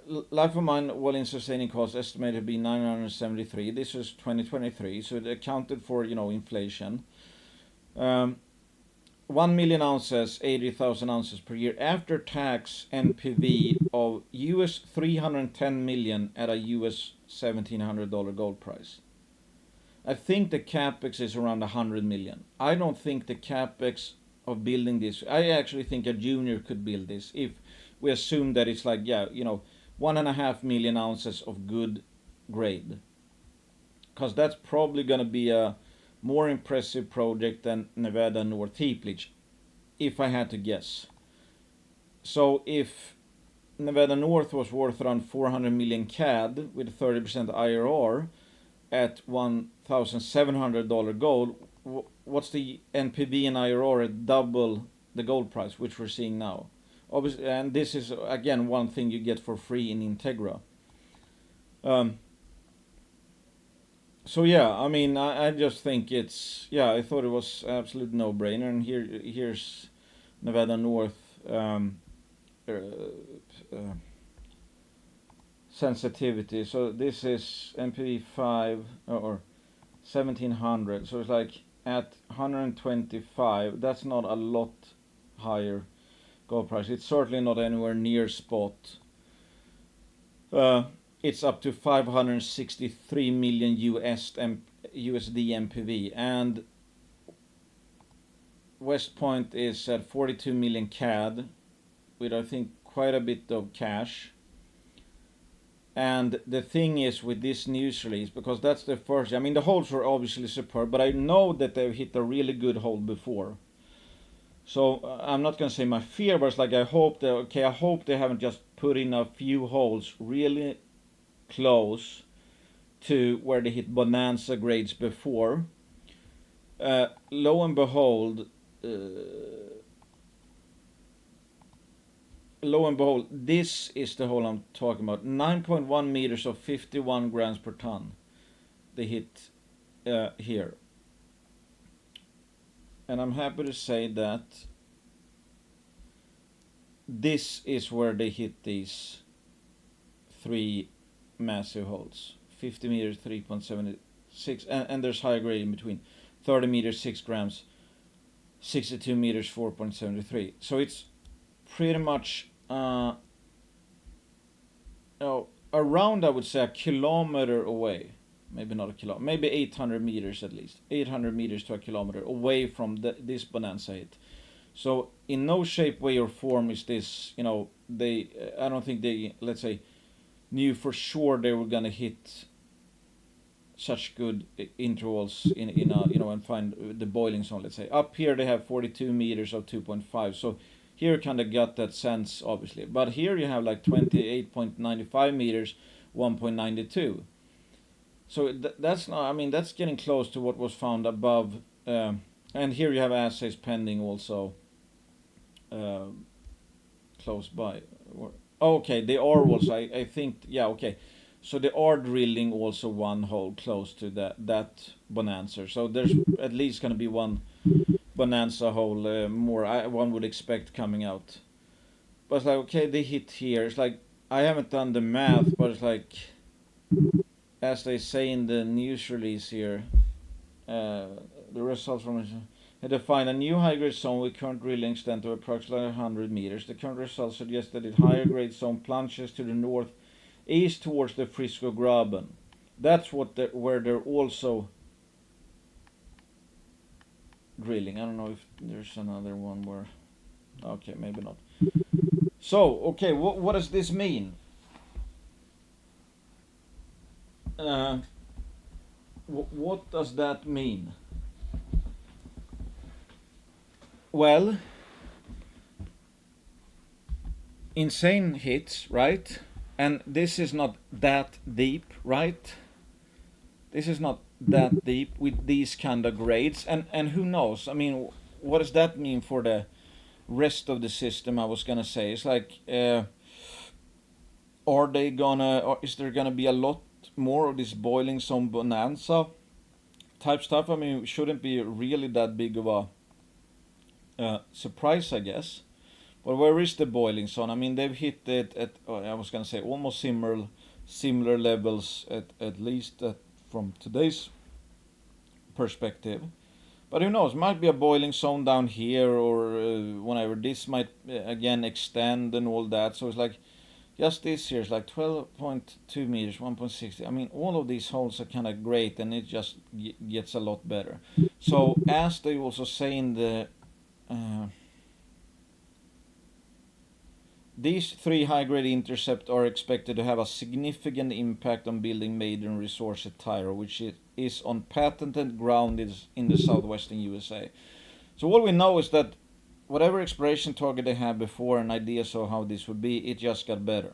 life of mine all-in sustaining cost estimated to be 973. This is 2023, so it accounted for inflation. 1 million ounces, 80,000 ounces per year after tax NPV of US 310 million at a US $1,700 gold price. I think the capex is around 100 million. I don't think the capex of building this, I actually think a junior could build this if we assume that it's like 1.5 million ounces of good grade, because that's probably going to be a more impressive project than Nevada North heap leach, if I had to guess. So if Nevada North was worth around 400 million CAD with 30% IRR at $1,700 gold, what's the NPV and IRR at double the gold price, which we're seeing now? Obviously, and this is again one thing you get for free in Integra. So I mean, I just think it's I thought it was absolute no-brainer, and here's Nevada North sensitivity. So this is NPV 5 or 1700. So it's like at 125. That's not a lot higher gold price. It's certainly not anywhere near spot. It's up to 563 million USD MPV, and West Point is at 42 million CAD with I think quite a bit of cash. And the thing is with this news release, because that's the first, I mean the holes were obviously superb, but I know that they've hit a really good hole before. So I'm not gonna say my fear, but it's like I hope they haven't just put in a few holes really close to where they hit bonanza grades before. Lo and behold, this is the hole I'm talking about. 9.1 meters of 51 grams per ton. They hit here, and I'm happy to say that this is where they hit these three massive holes. 50 meters, 3.76, and there's higher grade in between. 30 meters, 6 grams. 62 meters, 4.73. So it's pretty much around, I would say, a kilometer away. Maybe not a kilometer, maybe 800 meters at least. 800 meters to a kilometer away from this bonanza hit. So in no shape, way, or form is this, I don't think they, let's say, knew for sure they were gonna hit such good intervals in a, and find the boiling zone. Let's say up here they have 42 meters of 2.5. So here kind of got that sense, obviously. But here you have like 28.95 meters, 1.92. So that's not. I mean, that's getting close to what was found above. And here you have assays pending also. Close by. Okay, they are also. I think. Yeah. Okay. So they are drilling also one hole close to that bonanza. So there's at least going to be one bonanza hole more. One would expect coming out. But it's like, okay, they hit here. It's like, I haven't done the math, but it's like, as they say in the news release here, the results from it define a new high-grade zone with current drilling extent of approximately 100 meters. The current results suggest that the higher-grade zone plunges to the northeast towards the Frisco Graben. That's where they're also drilling. I don't know if there's another one where. Okay, maybe not. So, okay, what does this mean? What does that mean? Well, insane hits, right? And this is not that deep, right? This is not that deep with these kind of grades. And who knows? I mean, what does that mean for the rest of the system? I was gonna say, it's like, are they gonna, or is there gonna be a lot more of this boiling zone bonanza type stuff? I mean, it shouldn't be really that big of a surprise, I guess. But where is the boiling zone? I mean, they've hit it at, I was gonna say, almost similar levels at least from today's perspective. But who knows? Might be a boiling zone down here, or whenever this might again extend and all that. So it's like, just this here is like 12.2 meters, 1.60. I mean, all of these holes are kind of great, and it just gets a lot better. So as they also say in the these three high-grade intercepts are expected to have a significant impact on building maiden resource at Tyro, which is on patented ground in the southwestern USA. So what we know is that whatever exploration target they had before and ideas of how this would be, it just got better.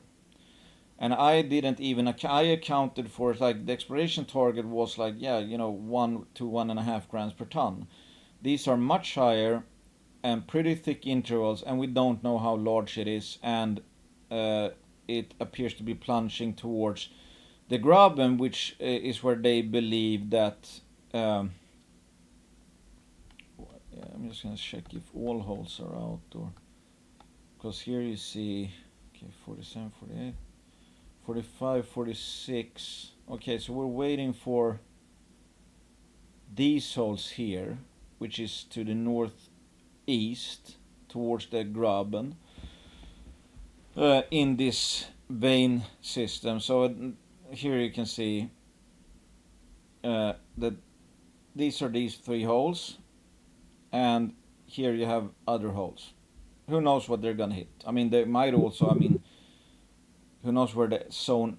And I didn't even, I accounted for it, like the exploration target was like, 1 to 1.5 grams per ton. These are much higher and pretty thick intervals, and we don't know how large it is, and it appears to be plunging towards the Graben, which is where they believe that. I'm just gonna check if all holes are out, or because here you see, okay, 47, 48, 45, 46. Okay, so we're waiting for these holes here, which is to the northeast towards the Graben in this vein system. So here you can see that these are these three holes, and here you have other holes. Who knows what they're gonna hit? I mean, they might also, who knows where the zone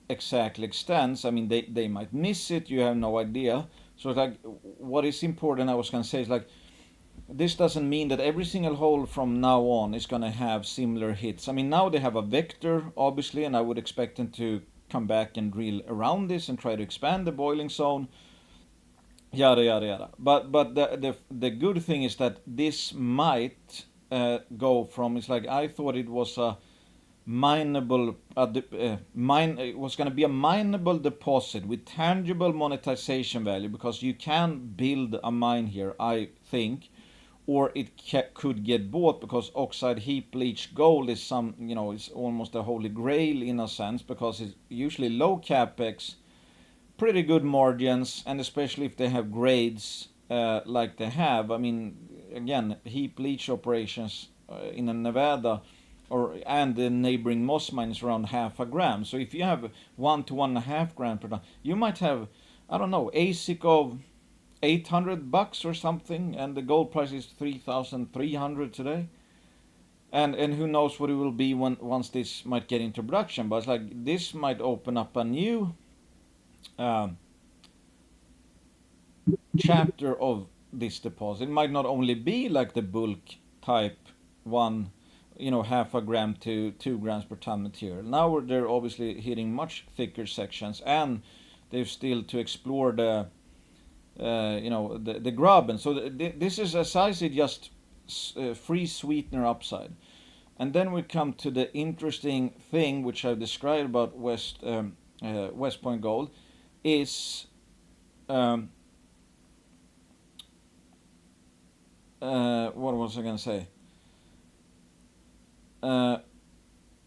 exactly extends? I mean, they might miss it, you have no idea. So it's like, what is important, I was gonna say, is like, this doesn't mean that every single hole from now on is going to have similar hits. I mean, now they have a vector, obviously, and I would expect them to come back and drill around this and try to expand the boiling zone. Yada yada yada. But the good thing is that this might go from. It's like I thought it was a mineable it was going to be a mineable deposit with tangible monetization value, because you can build a mine here, I think, or it could get bought because oxide heap leach gold is some, it's almost a holy grail in a sense, because it's usually low capex, pretty good margins, and especially if they have grades like they have. I mean, again, heap leach operations in Nevada and the neighboring Moss mine is around half a gram. So if you have 1 to 1.5 gram per ton, you might have, I don't know, ASIC of $800 or something, and the gold price is 3,300 today. And who knows what it will be once this might get into production. But it's like this might open up a new chapter of this deposit. It might not only be like the bulk type one, half a gram to 2 grams per ton material. Now they're obviously hitting much thicker sections, and they've still to explore the the grub. And so this is, as I see, just free sweetener upside. And then we come to the interesting thing which I've described about West Point Gold is what was I going to say?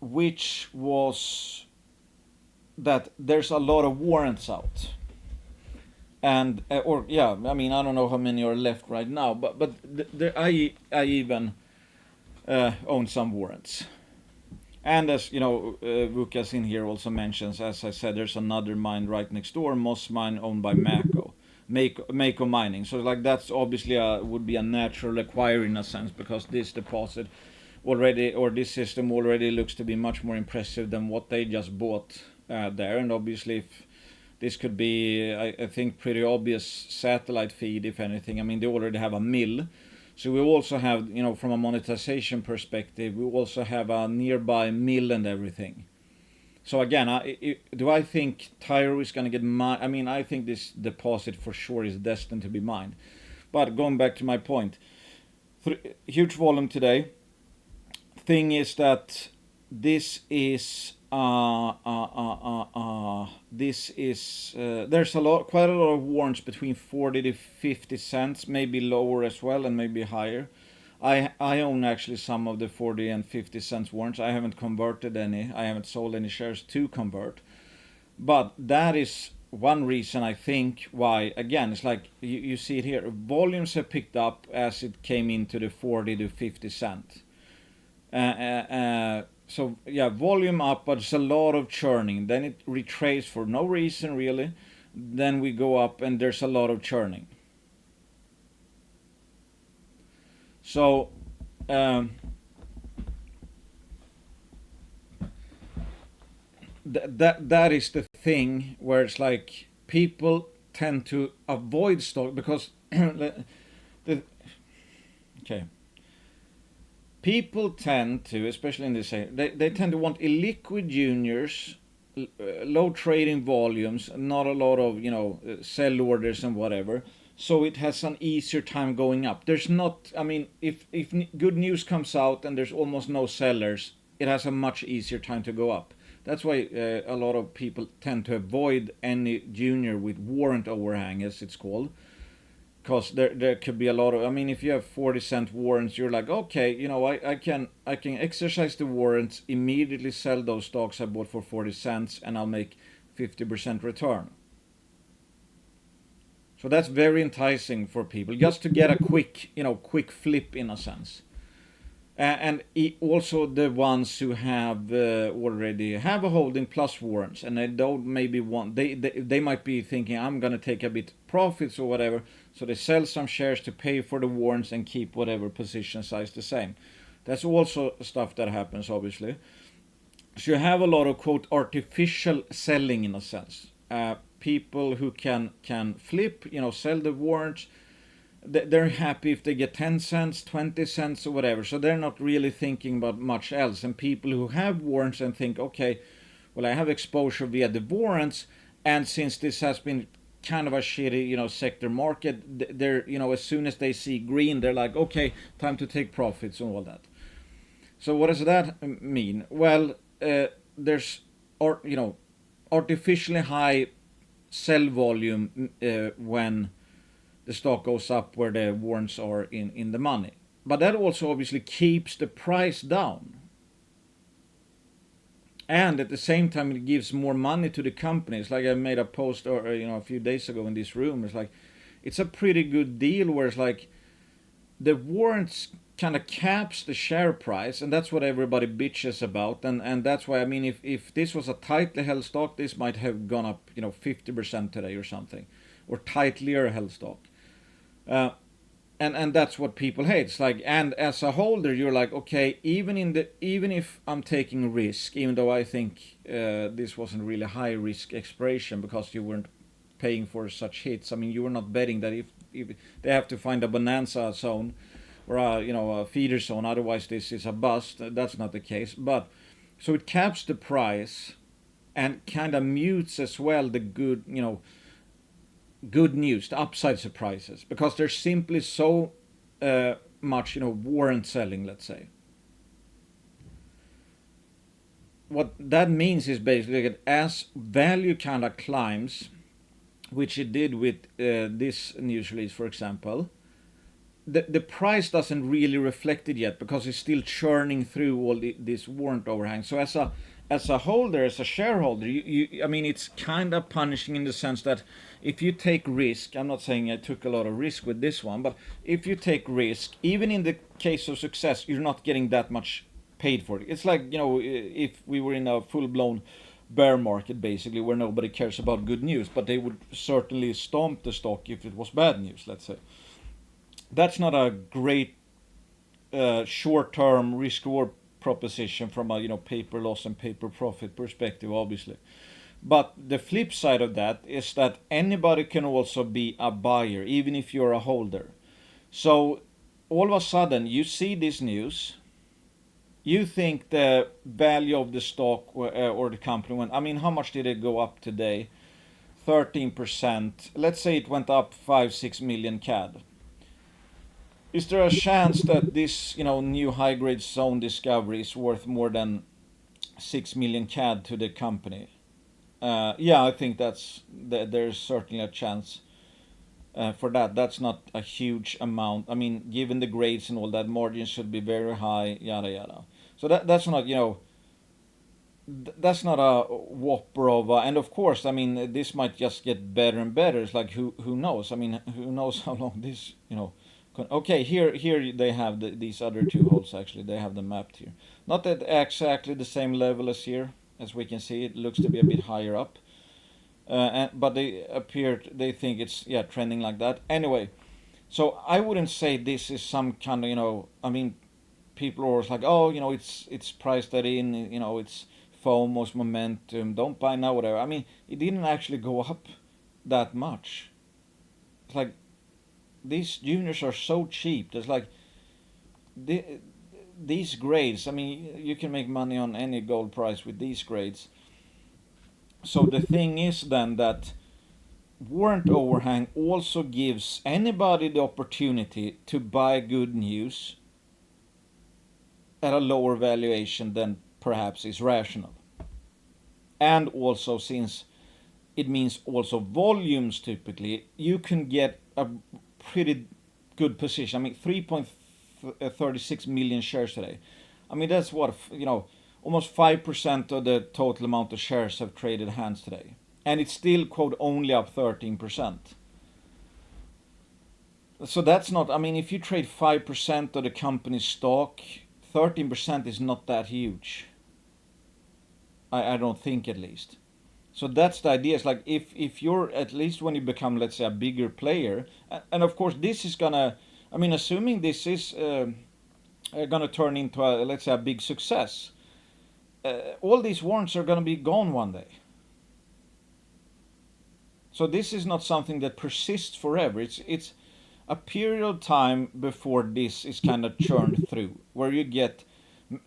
Which was that there's a lot of warrants out, and I don't know how many are left right now, but I even own some warrants. And as Vukas in here also mentions, as I said, there's another mine right next door, Moss mine, owned by Mako Mining. So like that's obviously would be a natural acquirer in a sense, because this deposit already, or this system already, looks to be much more impressive than what they just bought there. And obviously, if this could be, I think, pretty obvious satellite feed, if anything. I mean, they already have a mill. So we also have, from a monetization perspective, we also have a nearby mill and everything. So again, do I think Tyro is going to get mined? I mean, I think this deposit for sure is destined to be mined. But going back to my point, huge volume today. Thing is that this is there's quite a lot of warrants between 40 to 50 cents, maybe lower as well, and maybe higher. I own actually some of the 40 and 50 cents warrants. I haven't converted any. I haven't sold any shares to convert. But that is one reason, I think, why, again, it's like you see it here. Volumes have picked up as it came into the 40 to 50 cent. So yeah, volume up, but it's a lot of churning. Then it retraces for no reason really. Then we go up and there's a lot of churning. So that is the thing where it's like people tend to avoid stock because people tend to, especially in this area, they tend to want illiquid juniors, low trading volumes, not a lot of sell orders and whatever. So it has an easier time going up. There's not, I mean, if good news comes out and there's almost no sellers, it has a much easier time to go up. That's why a lot of people tend to avoid any junior with warrant overhang, as it's called. Because there could be a lot of, I mean, if you have 40-cent warrants, you're like, okay, I can exercise the warrants, immediately sell those stocks I bought for 40 cents, and I'll make 50% return. So that's very enticing for people, just to get a quick flip in a sense. And also the ones who have already have a holding plus warrants, and they don't maybe want, they might be thinking, I'm gonna take a bit profits or whatever, so they sell some shares to pay for the warrants and keep whatever position size the same. That's also stuff that happens, obviously. So you have a lot of, quote, artificial selling in a sense. People who can flip, sell the warrants, they're happy if they get 10 cents, 20 cents, or whatever. So they're not really thinking about much else. And people who have warrants and think, okay, well, I have exposure via the warrants, and since this has been kind of a shitty, sector market, they're, as soon as they see green, they're like, okay, time to take profits and all that. So what does that mean? Well, there's, artificially high sell volume when the stock goes up where the warrants are in the money. But that also obviously keeps the price down. And at the same time, it gives more money to the companies. Like I made a post a few days ago in this room. It's like, it's a pretty good deal where it's like the warrants kind of caps the share price, and that's what everybody bitches about. And that's why, I mean, if this was a tightly held stock, this might have gone up 50% today or something, or tightly held stock. And that's what people hate. It's like, and as a holder, you're like, okay, even if I'm taking risk, even though I think this wasn't really high risk expiration because you weren't paying for such hits. I mean, you were not betting that if they have to find a bonanza zone or a feeder zone, otherwise this is a bust. That's not the case. But so it caps the price and kind of mutes as well the good news, the upside surprises, because there's simply so much warrant selling, let's say. What that means is basically that as value kind of climbs, which it did with this news release, for example, the price doesn't really reflect it yet because it's still churning through all this warrant overhang. So as a holder, as a shareholder, I mean, it's kind of punishing in the sense that if you take risk, I'm not saying I took a lot of risk with this one, but if you take risk, even in the case of success, you're not getting that much paid for it. It's like, if we were in a full-blown bear market, basically, where nobody cares about good news, but they would certainly stomp the stock if it was bad news, let's say. That's not a great short-term risk-reward proposition from a paper loss and paper profit perspective, obviously. But the flip side of that is that anybody can also be a buyer, even if you're a holder. So all of a sudden, you see this news, you think the value of the stock or the company went, I mean, how much did it go up today? 13%. Let's say it went up 5-6 million CAD. Is there a chance that this new high grade zone discovery is worth more than 6 million CAD to the company? Yeah, I think there's certainly a chance for that. That's not a huge amount. I mean, given the grades and all that, margins should be very high, yada yada. So that's not that's not a whopper of and of course, I mean, this might just get better and better. It's like who knows? I mean, who knows how long this Okay, here they have these other two holes. Actually, they have them mapped here. Not at exactly the same level as here, as we can see. It looks to be a bit higher up, but they think it's trending like that. Anyway, so I wouldn't say this is some kind of I mean, people are always like, oh, it's priced that in, it's FOMO's momentum. Don't buy now, whatever. I mean, it didn't actually go up that much. It's like, these juniors are so cheap. There's like these grades. I mean, you can make money on any gold price with these grades. So the thing is then that warrant overhang also gives anybody the opportunity to buy good news at a lower valuation than perhaps is rational. And also, since it means also volumes, typically you can get a pretty good position. I mean, 3.36 million shares today. I mean, that's what, almost 5% of the total amount of shares have traded hands today. And it's still, quote, only up 13%. So that's not, I mean, if you trade 5% of the company's stock, 13% is not that huge. I don't think, at least. So that's the idea. It's like if you're, at least when you become, let's say, a bigger player, and of course this is gonna, I mean, assuming this is gonna turn into let's say, a big success, all these warrants are gonna be gone one day. So this is not something that persists forever. It's a period of time before this is kind of churned through, where you get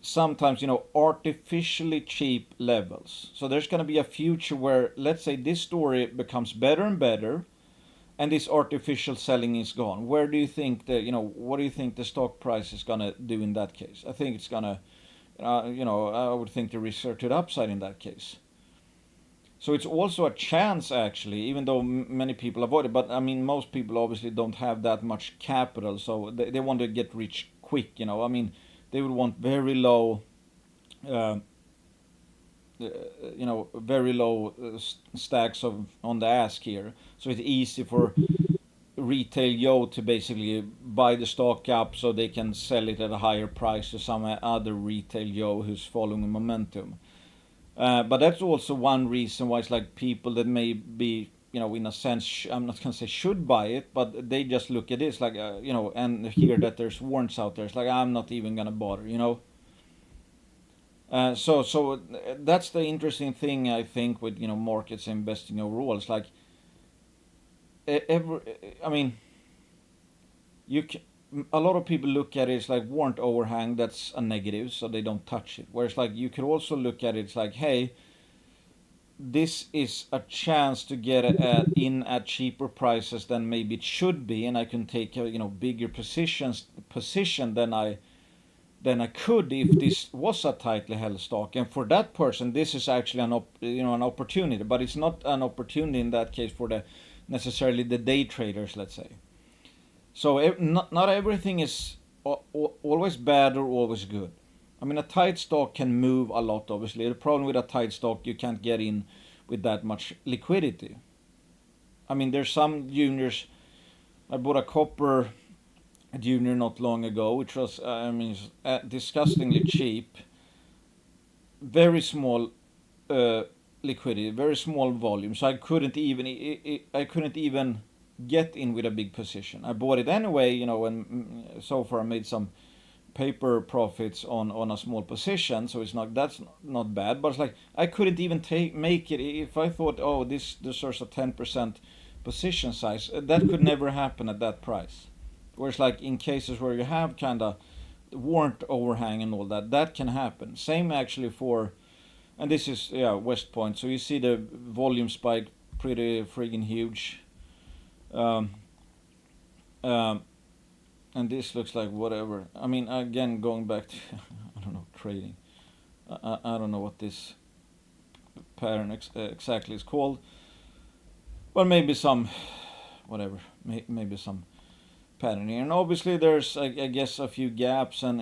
sometimes, artificially cheap levels. So there's going to be a future where, let's say, this story becomes better and better, and this artificial selling is gone. Where do you think what do you think the stock price is going to do in that case? I think it's going to, I would think the risks are to the upside in that case. So it's also a chance, actually, even though many people avoid it. But I mean, most people obviously don't have that much capital, so they want to get rich quick. I mean, they would want very low, uh, very low stacks of on the ask here. So it's easy for retail Joe to basically buy the stock up so they can sell it at a higher price to some other retail Joe who's following momentum. But that's also one reason why it's like people that may be, in a sense, I'm not going to say should buy it, but they just look at this like, and hear that there's warrants out there. It's like, I'm not even going to bother. So that's the interesting thing, I think, with, markets investing overall. It's like, I mean, you can, a lot of people look at it as like warrant overhang, that's a negative, so they don't touch it. Whereas like you could also look at it, it's like, hey, this is a chance to get in at cheaper prices than maybe it should be, and I can take a bigger position than I could if this was a tightly held stock. And for that person, this is actually an opportunity, but it's not an opportunity in that case for the necessarily the day traders, let's say. So not everything is always bad or always good. I mean, a tight stock can move a lot, obviously. The problem with a tight stock, you can't get in with that much liquidity. I mean, there's some juniors. I bought a copper junior not long ago, which was, disgustingly cheap. Very small liquidity, very small volume. So I couldn't even get in with a big position. I bought it anyway, and so far I made some paper profits on a small position, so that's not bad. But it's like I couldn't even make it if I thought, oh, this deserves a 10% position size. That could never happen at that price. Whereas like in cases where you have kind of warrant overhang and all that can happen. Same actually for, and this is West Point. So you see the volume spike pretty friggin' huge. And this looks like whatever. I mean, again, going back to, I don't know, trading. I don't know what this pattern exactly is called. Well, maybe some, whatever, maybe some pattern here. And obviously there's, I guess, a few gaps and,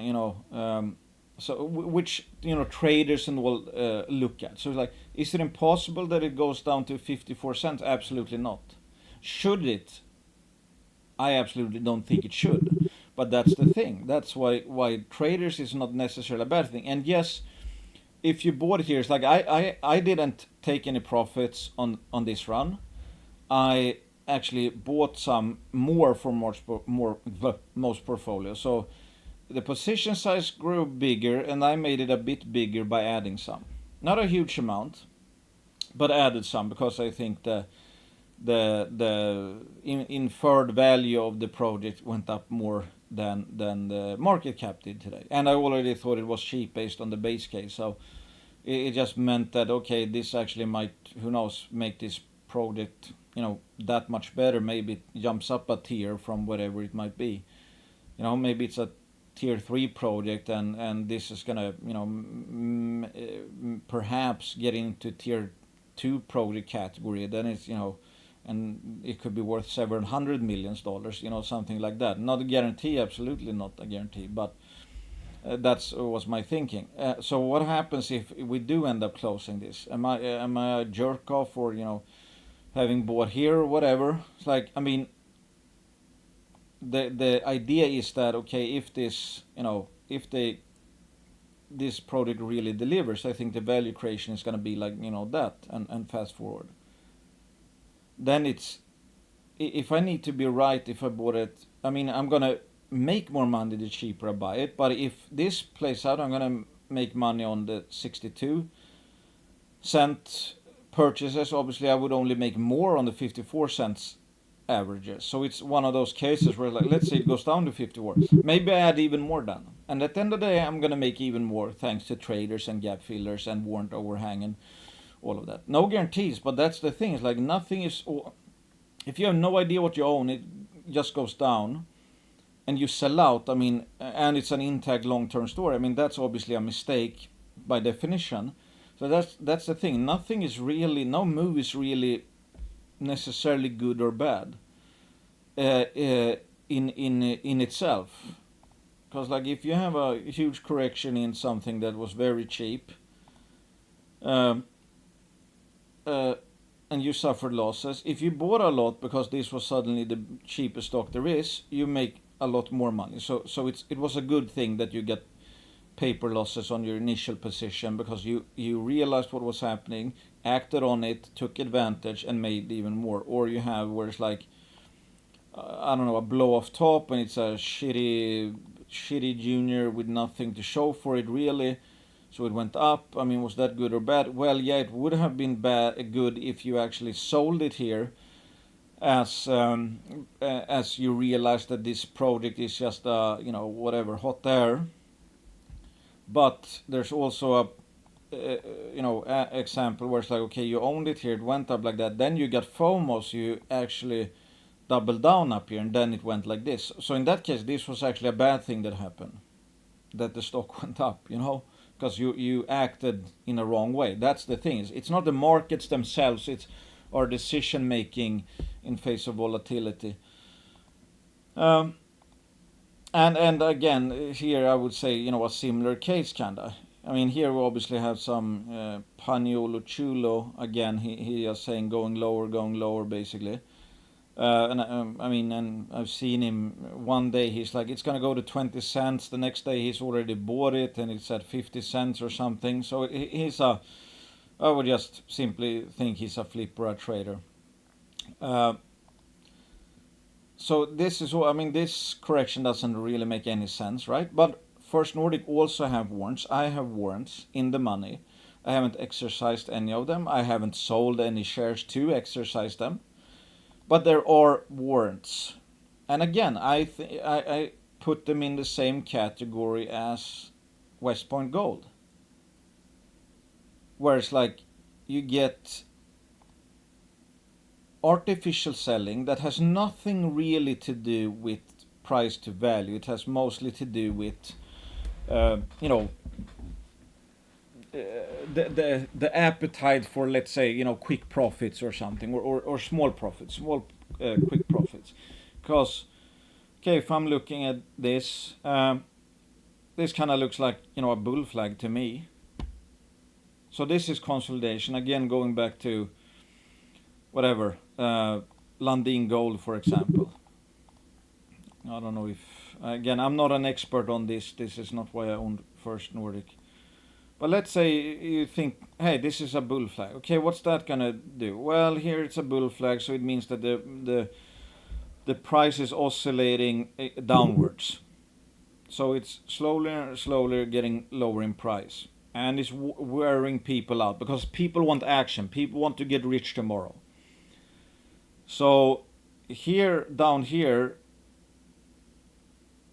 so which, traders and all look at. So it's like, is it impossible that it goes down to 54 cents? Absolutely not. Should it? I absolutely don't think it should, but that's the thing. That's why traders is not necessarily a bad thing. And yes, if you bought it here, it's like I didn't take any profits on this run. I actually bought some more for most portfolios. So the position size grew bigger, and I made it a bit bigger by adding some. Not a huge amount, but added some because I think the inferred value of the project went up more than the market cap did today. And I already thought it was cheap based on the base case. So it just meant that, okay, this actually might, who knows, make this project, that much better. Maybe it jumps up a tier from whatever it might be. Maybe it's a tier 3 project and this is gonna, perhaps get into tier 2 project category. Then it's, and it could be worth several $100 million, something like that. Not a guarantee, absolutely not a guarantee, but that was my thinking. So what happens if we do end up closing this? Am I a jerk off or, having bought here or whatever? It's like, I mean, the idea is that, okay, if this, this product really delivers, I think the value creation is going to be like, that, and fast forward. Then it's, if I need to be right, if I bought it, I mean, I'm going to make more money the cheaper I buy it. But if this plays out, I'm going to make money on the 62 cent purchases. Obviously, I would only make more on the 54 cents averages. So it's one of those cases where, like, let's say it goes down to 50 warrants. Maybe I add even more done. And at the end of the day, I'm going to make even more thanks to traders and gap fillers and warrant overhang and all of that. No guarantees, but that's the thing. It's like nothing is... If you have no idea what you own, it just goes down. And you sell out, I mean, and it's an intact long-term story. I mean, that's obviously a mistake by definition. So that's the thing. Nothing is really... No move is really necessarily good or bad in itself, because like if you have a huge correction in something that was very cheap, and you suffered losses, if you bought a lot because this was suddenly the cheapest stock there is, you make a lot more money. So it was a good thing that you get paper losses on your initial position, because you realized what was happening, acted on it, took advantage, and made even more. Or you have where it's like, I don't know, a blow off top, and it's a shitty junior with nothing to show for it really, so it went up. I mean, was that good or bad? Well, yeah, it would have been good if you actually sold it here, as you realized that this project is just whatever, hot air. But there's also a example where it's like, okay, you owned it here, it went up like that, then you got FOMO, so you actually doubled down up here, and then it went like this. So in that case, this was actually a bad thing that happened, that the stock went up, because you acted in a wrong way. That's the thing. It's not the markets themselves, it's our decision making in face of volatility. And again, here I would say, a similar case, kinda. I mean, here we obviously have some Paniolo Chulo. Again, he is saying going lower, basically. And I've seen him one day, he's like, it's going to go to 20 cents. The next day he's already bought it, and it's at 50 cents or something. So I would just simply think he's a flipper, a trader. So this correction doesn't really make any sense, right? But First Nordic also have warrants. I have warrants in the money. I haven't exercised any of them. I haven't sold any shares to exercise them. But there are warrants. And again, I put them in the same category as West Point Gold, where it's like you get artificial selling that has nothing really to do with price to value. It has mostly to do with the appetite for, let's say, quick profits or something, or small profits, quick profits. Because okay, if I'm looking at this, this kind of looks like a bull flag to me. So this is consolidation, again going back to whatever, Lundin Gold, for example. I don't know if, again, I'm not an expert on this. This is not why I owned First Nordic. But let's say you think, hey, this is a bull flag. Okay, what's that gonna do? Well, here it's a bull flag, so it means that the price is oscillating downwards. So it's slowly getting lower in price, and it's wearing people out, because people want action. People want to get rich tomorrow. So down here,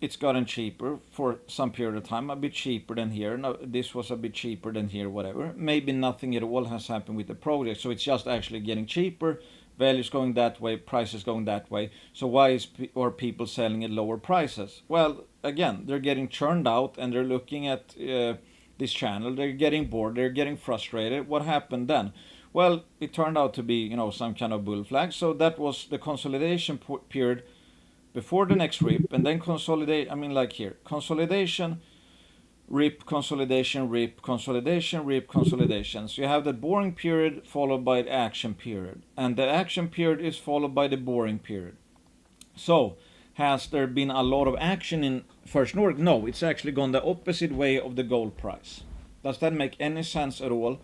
it's gotten cheaper for some period of time, a bit cheaper than here. No, this was a bit cheaper than here, whatever. Maybe nothing at all has happened with the project, so it's just actually getting cheaper. Values going that way, prices going that way. So why are people selling at lower prices? Well, again, they're getting churned out, and they're looking at this channel. They're getting bored. They're getting frustrated. What happened then? Well, it turned out to be, some kind of bull flag. So that was the consolidation period before the next rip, and then consolidate. I mean, like here, consolidation, rip, consolidation, rip, consolidation, rip, consolidation. So you have the boring period followed by the action period, and the action period is followed by the boring period. So has there been a lot of action in First Nordic? No, it's actually gone the opposite way of the gold price. Does that make any sense at all?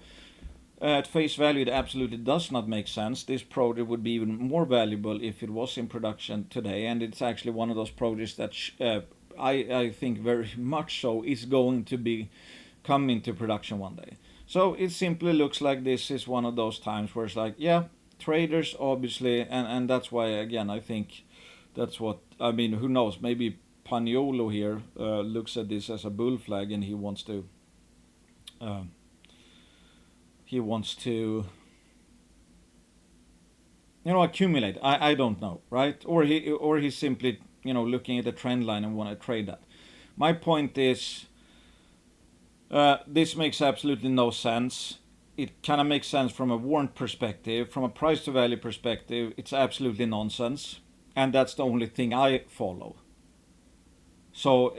At face value, it absolutely does not make sense. This project would be even more valuable if it was in production today, and it's actually one of those projects that I think very much so is going to come into production one day. So it simply looks like this is one of those times where it's like, yeah, traders obviously, and that's why again I think that's what I mean. Who knows? Maybe Paniolo here looks at this as a bull flag, and he wants to uh, accumulate. I don't know, right? Or he's simply looking at the trend line and want to trade that. My point is, this makes absolutely no sense. It kind of makes sense from a warrant perspective. From a price to value perspective, it's absolutely nonsense, and that's the only thing I follow. So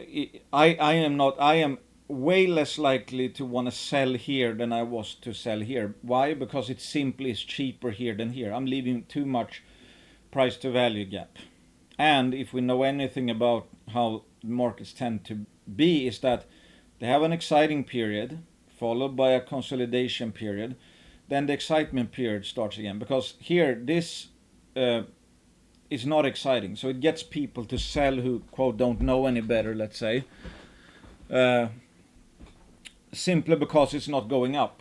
I am way less likely to want to sell here than I was to sell here. Why? Because it simply is cheaper here than here. I'm leaving too much price to value gap. And if we know anything about how markets tend to be, is that they have an exciting period followed by a consolidation period, then the excitement period starts again. Because here, this is not exciting. So it gets people to sell who, quote, don't know any better, let's say, simply because it's not going up.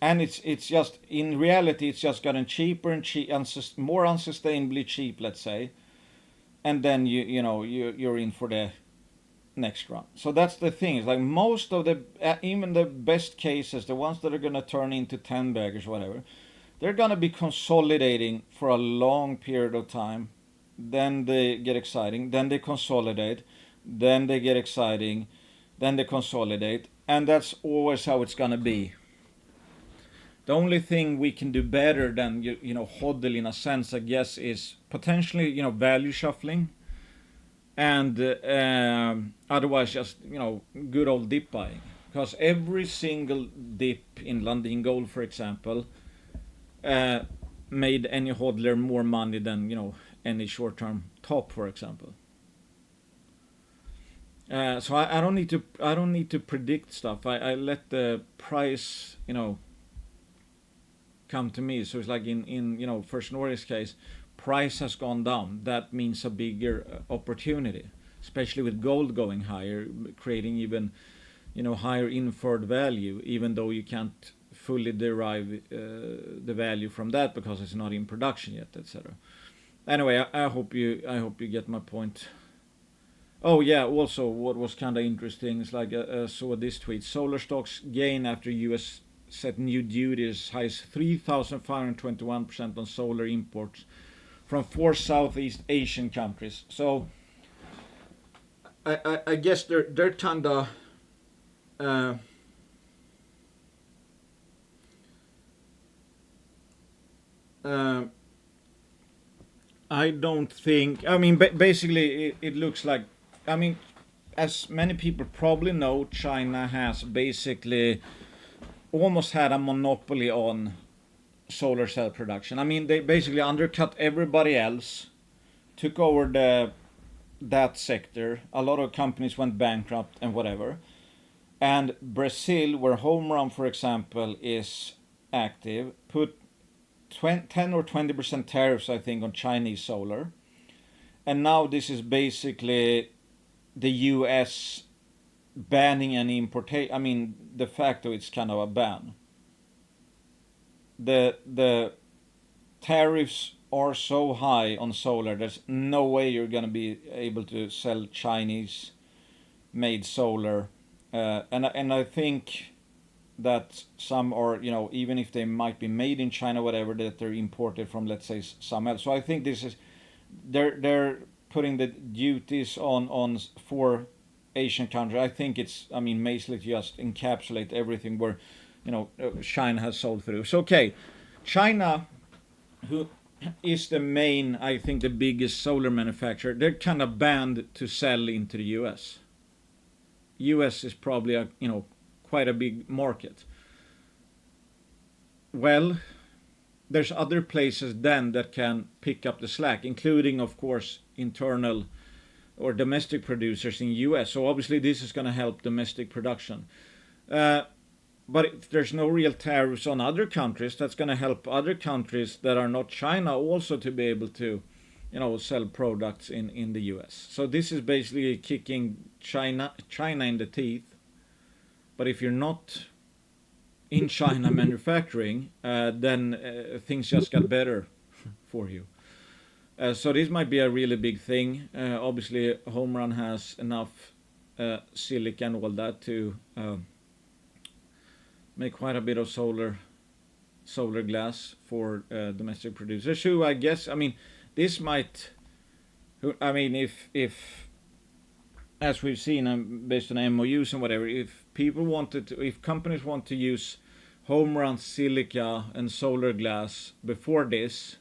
And it's just, in reality, it's just gotten cheaper and more unsustainably cheap, let's say. And then you're in for the next run. So that's the thing. It's like most of the, even the best cases, the ones that are going to turn into 10 baggers, whatever, they're going to be consolidating for a long period of time. Then they get exciting. Then they consolidate. Then they get exciting. Then they consolidate. And that's always how it's going to be. The only thing we can do better than hodl in a sense, I guess, is potentially value shuffling, and otherwise just good old dip buying. Because every single dip in Lundin Gold, for example, made any hodler more money than any short-term top, for example. So I don't need to predict stuff. I let the price come to me. So it's like in First Nordics case, price has gone down. That means a bigger opportunity, especially with gold going higher, creating even higher inferred value, even though you can't fully derive the value from that because it's not in production yet, etc. Anyway, I hope you get my point. Oh yeah, also what was kind of interesting is like I saw this tweet: solar stocks gain after U.S. set new duties high as 3,521% on solar imports from 4 Southeast Asian countries. So I guess they're kind of I don't think. I mean, basically, it looks like. I mean, as many people probably know, China has basically almost had a monopoly on solar cell production. I mean, they basically undercut everybody else, took over that sector. A lot of companies went bankrupt and whatever. And Brazil, where Homerun, for example, is active, put 10 or 20% tariffs, I think, on Chinese solar. And now this is basically the US banning any importation. I mean, de facto, it's kind of a ban. The tariffs are so high on solar, there's no way you're going to be able to sell Chinese-made solar. And I think that some are, even if they might be made in China, whatever, that they're imported from, let's say, some else. So I think this is, they're putting the duties on 4 Asian countries. I think it's, basically just encapsulate everything where, China has sold through. So, okay, China, who is the main, I think, the biggest solar manufacturer, they're kind of banned to sell into the US. US is probably quite a big market. Well, there's other places then that can pick up the slack, including, of course, internal or domestic producers in US. So obviously this is going to help domestic production. But if there's no real tariffs on other countries, that's going to help other countries that are not China also to be able to, sell products in the US. So this is basically kicking China in the teeth. But if you're not in China manufacturing, then things just got better for you. So this might be a really big thing. Obviously, Homerun has enough silicon and all that to make quite a bit of solar glass for domestic producers. Who I guess, I mean, this might. I mean, if as we've seen, based on MOUs and whatever, if people wanted to, if companies want to use Homerun silica and solar glass before this,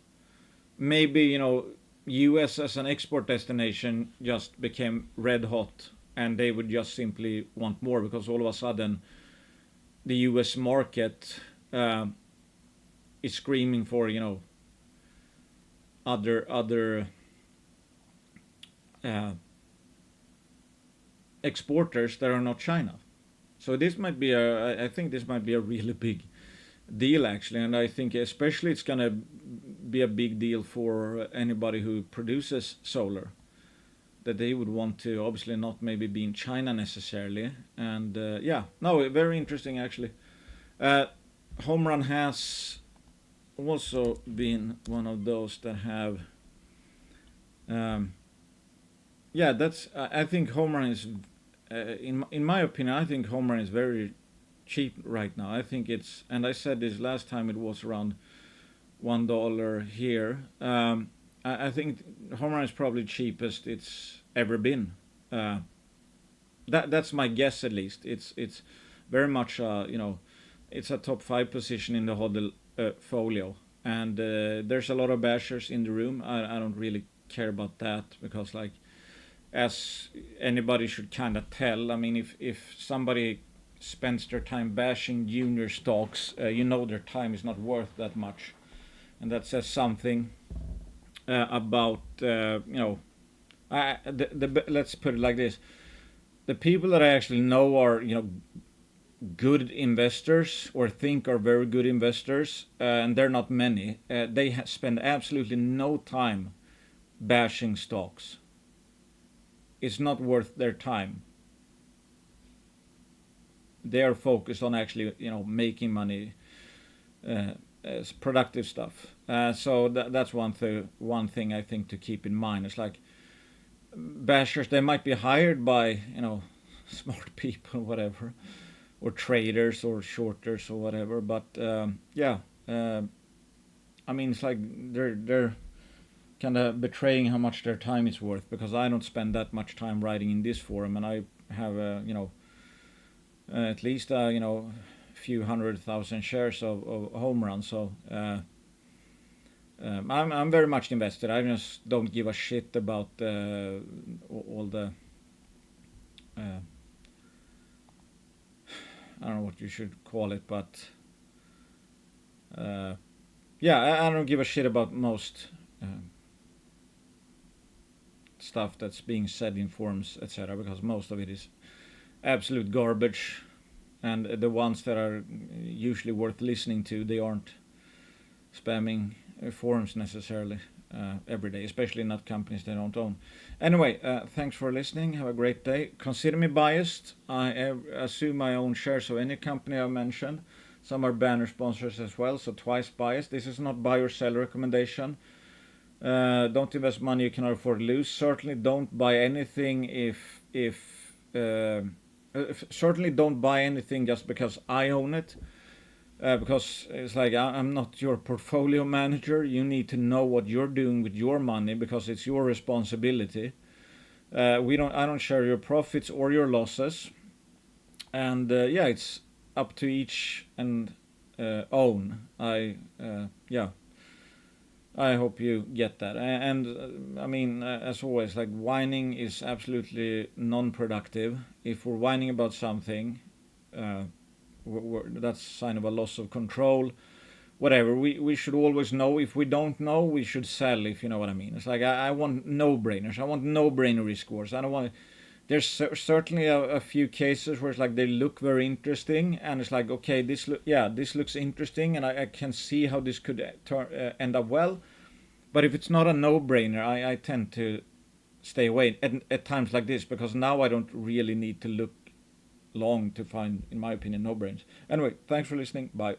maybe, you know, US as an export destination just became red hot, and they would just simply want more, because all of a sudden the US market is screaming for, you know, other exporters that are not China. So this might be I think this might be a really big deal actually, and I think especially it's gonna be a big deal for anybody who produces solar, that they would want to obviously not maybe be in China necessarily, and yeah, no, very interesting actually. Homerun has also been one of those that have, yeah, that's I think Homerun is, in my opinion, I think Homerun is very cheap right now. I think it's, and I said this last time, it was around $1 here. I think Homerun is probably cheapest it's ever been. That's my guess at least. It's very much you know, it's a top 5 position in the HODL folio, and there's a lot of bashers in the room. I don't really care about that, because like, as anybody should kind of tell, I mean, if somebody spends their time bashing junior stocks, you know their time is not worth that much, and that says something about you know, let's put it like this: the people that I actually know are, you know, good investors, or think are very good investors, and they're not many. They spend absolutely no time bashing stocks. It's not worth their time. They are focused on actually, you know, making money, productive stuff. So that's one thing I think to keep in mind. It's like, bashers, they might be hired by, you know, smart people, whatever, or traders or shorters or whatever. But yeah, I mean, it's like they're kind of betraying how much their time is worth, because I don't spend that much time writing in this forum, and I have you know, at least you know, a few 100,000 shares of Homerun. So I'm very much invested. I just don't give a shit about all the I don't know what you should call it, but yeah, I don't give a shit about most stuff that's being said in forums, etc., because most of it is absolute garbage, and the ones that are usually worth listening to, they aren't spamming forums necessarily every day, especially not companies they don't own. Anyway, thanks for listening. Have a great day. Consider me biased. I assume I own shares of any company I mentioned. Some are banner sponsors as well, so twice biased. This is not buy or sell recommendation. Don't invest money you cannot afford to lose. Certainly don't buy anything certainly don't buy anything just because I own it. Because it's like, I'm not your portfolio manager. You need to know what you're doing with your money, because it's your responsibility. I don't share your profits or your losses, and yeah, it's up to each and own. Yeah, I hope you get that. And I mean, as always, like, whining is absolutely non-productive. If we're whining about something, that's a sign of a loss of control. Whatever, we should always know. If we don't know, we should sell, if you know what I mean. It's like, I want no-brainers. I want no-brainer risk scores. I don't want. There's certainly a few cases where it's like they look very interesting, and it's like, okay, this looks interesting, and I can see how this could end up well. But if it's not a no-brainer, I tend to stay away at times like this, because now I don't really need to look long to find, in my opinion, no brains. Anyway, thanks for listening. Bye.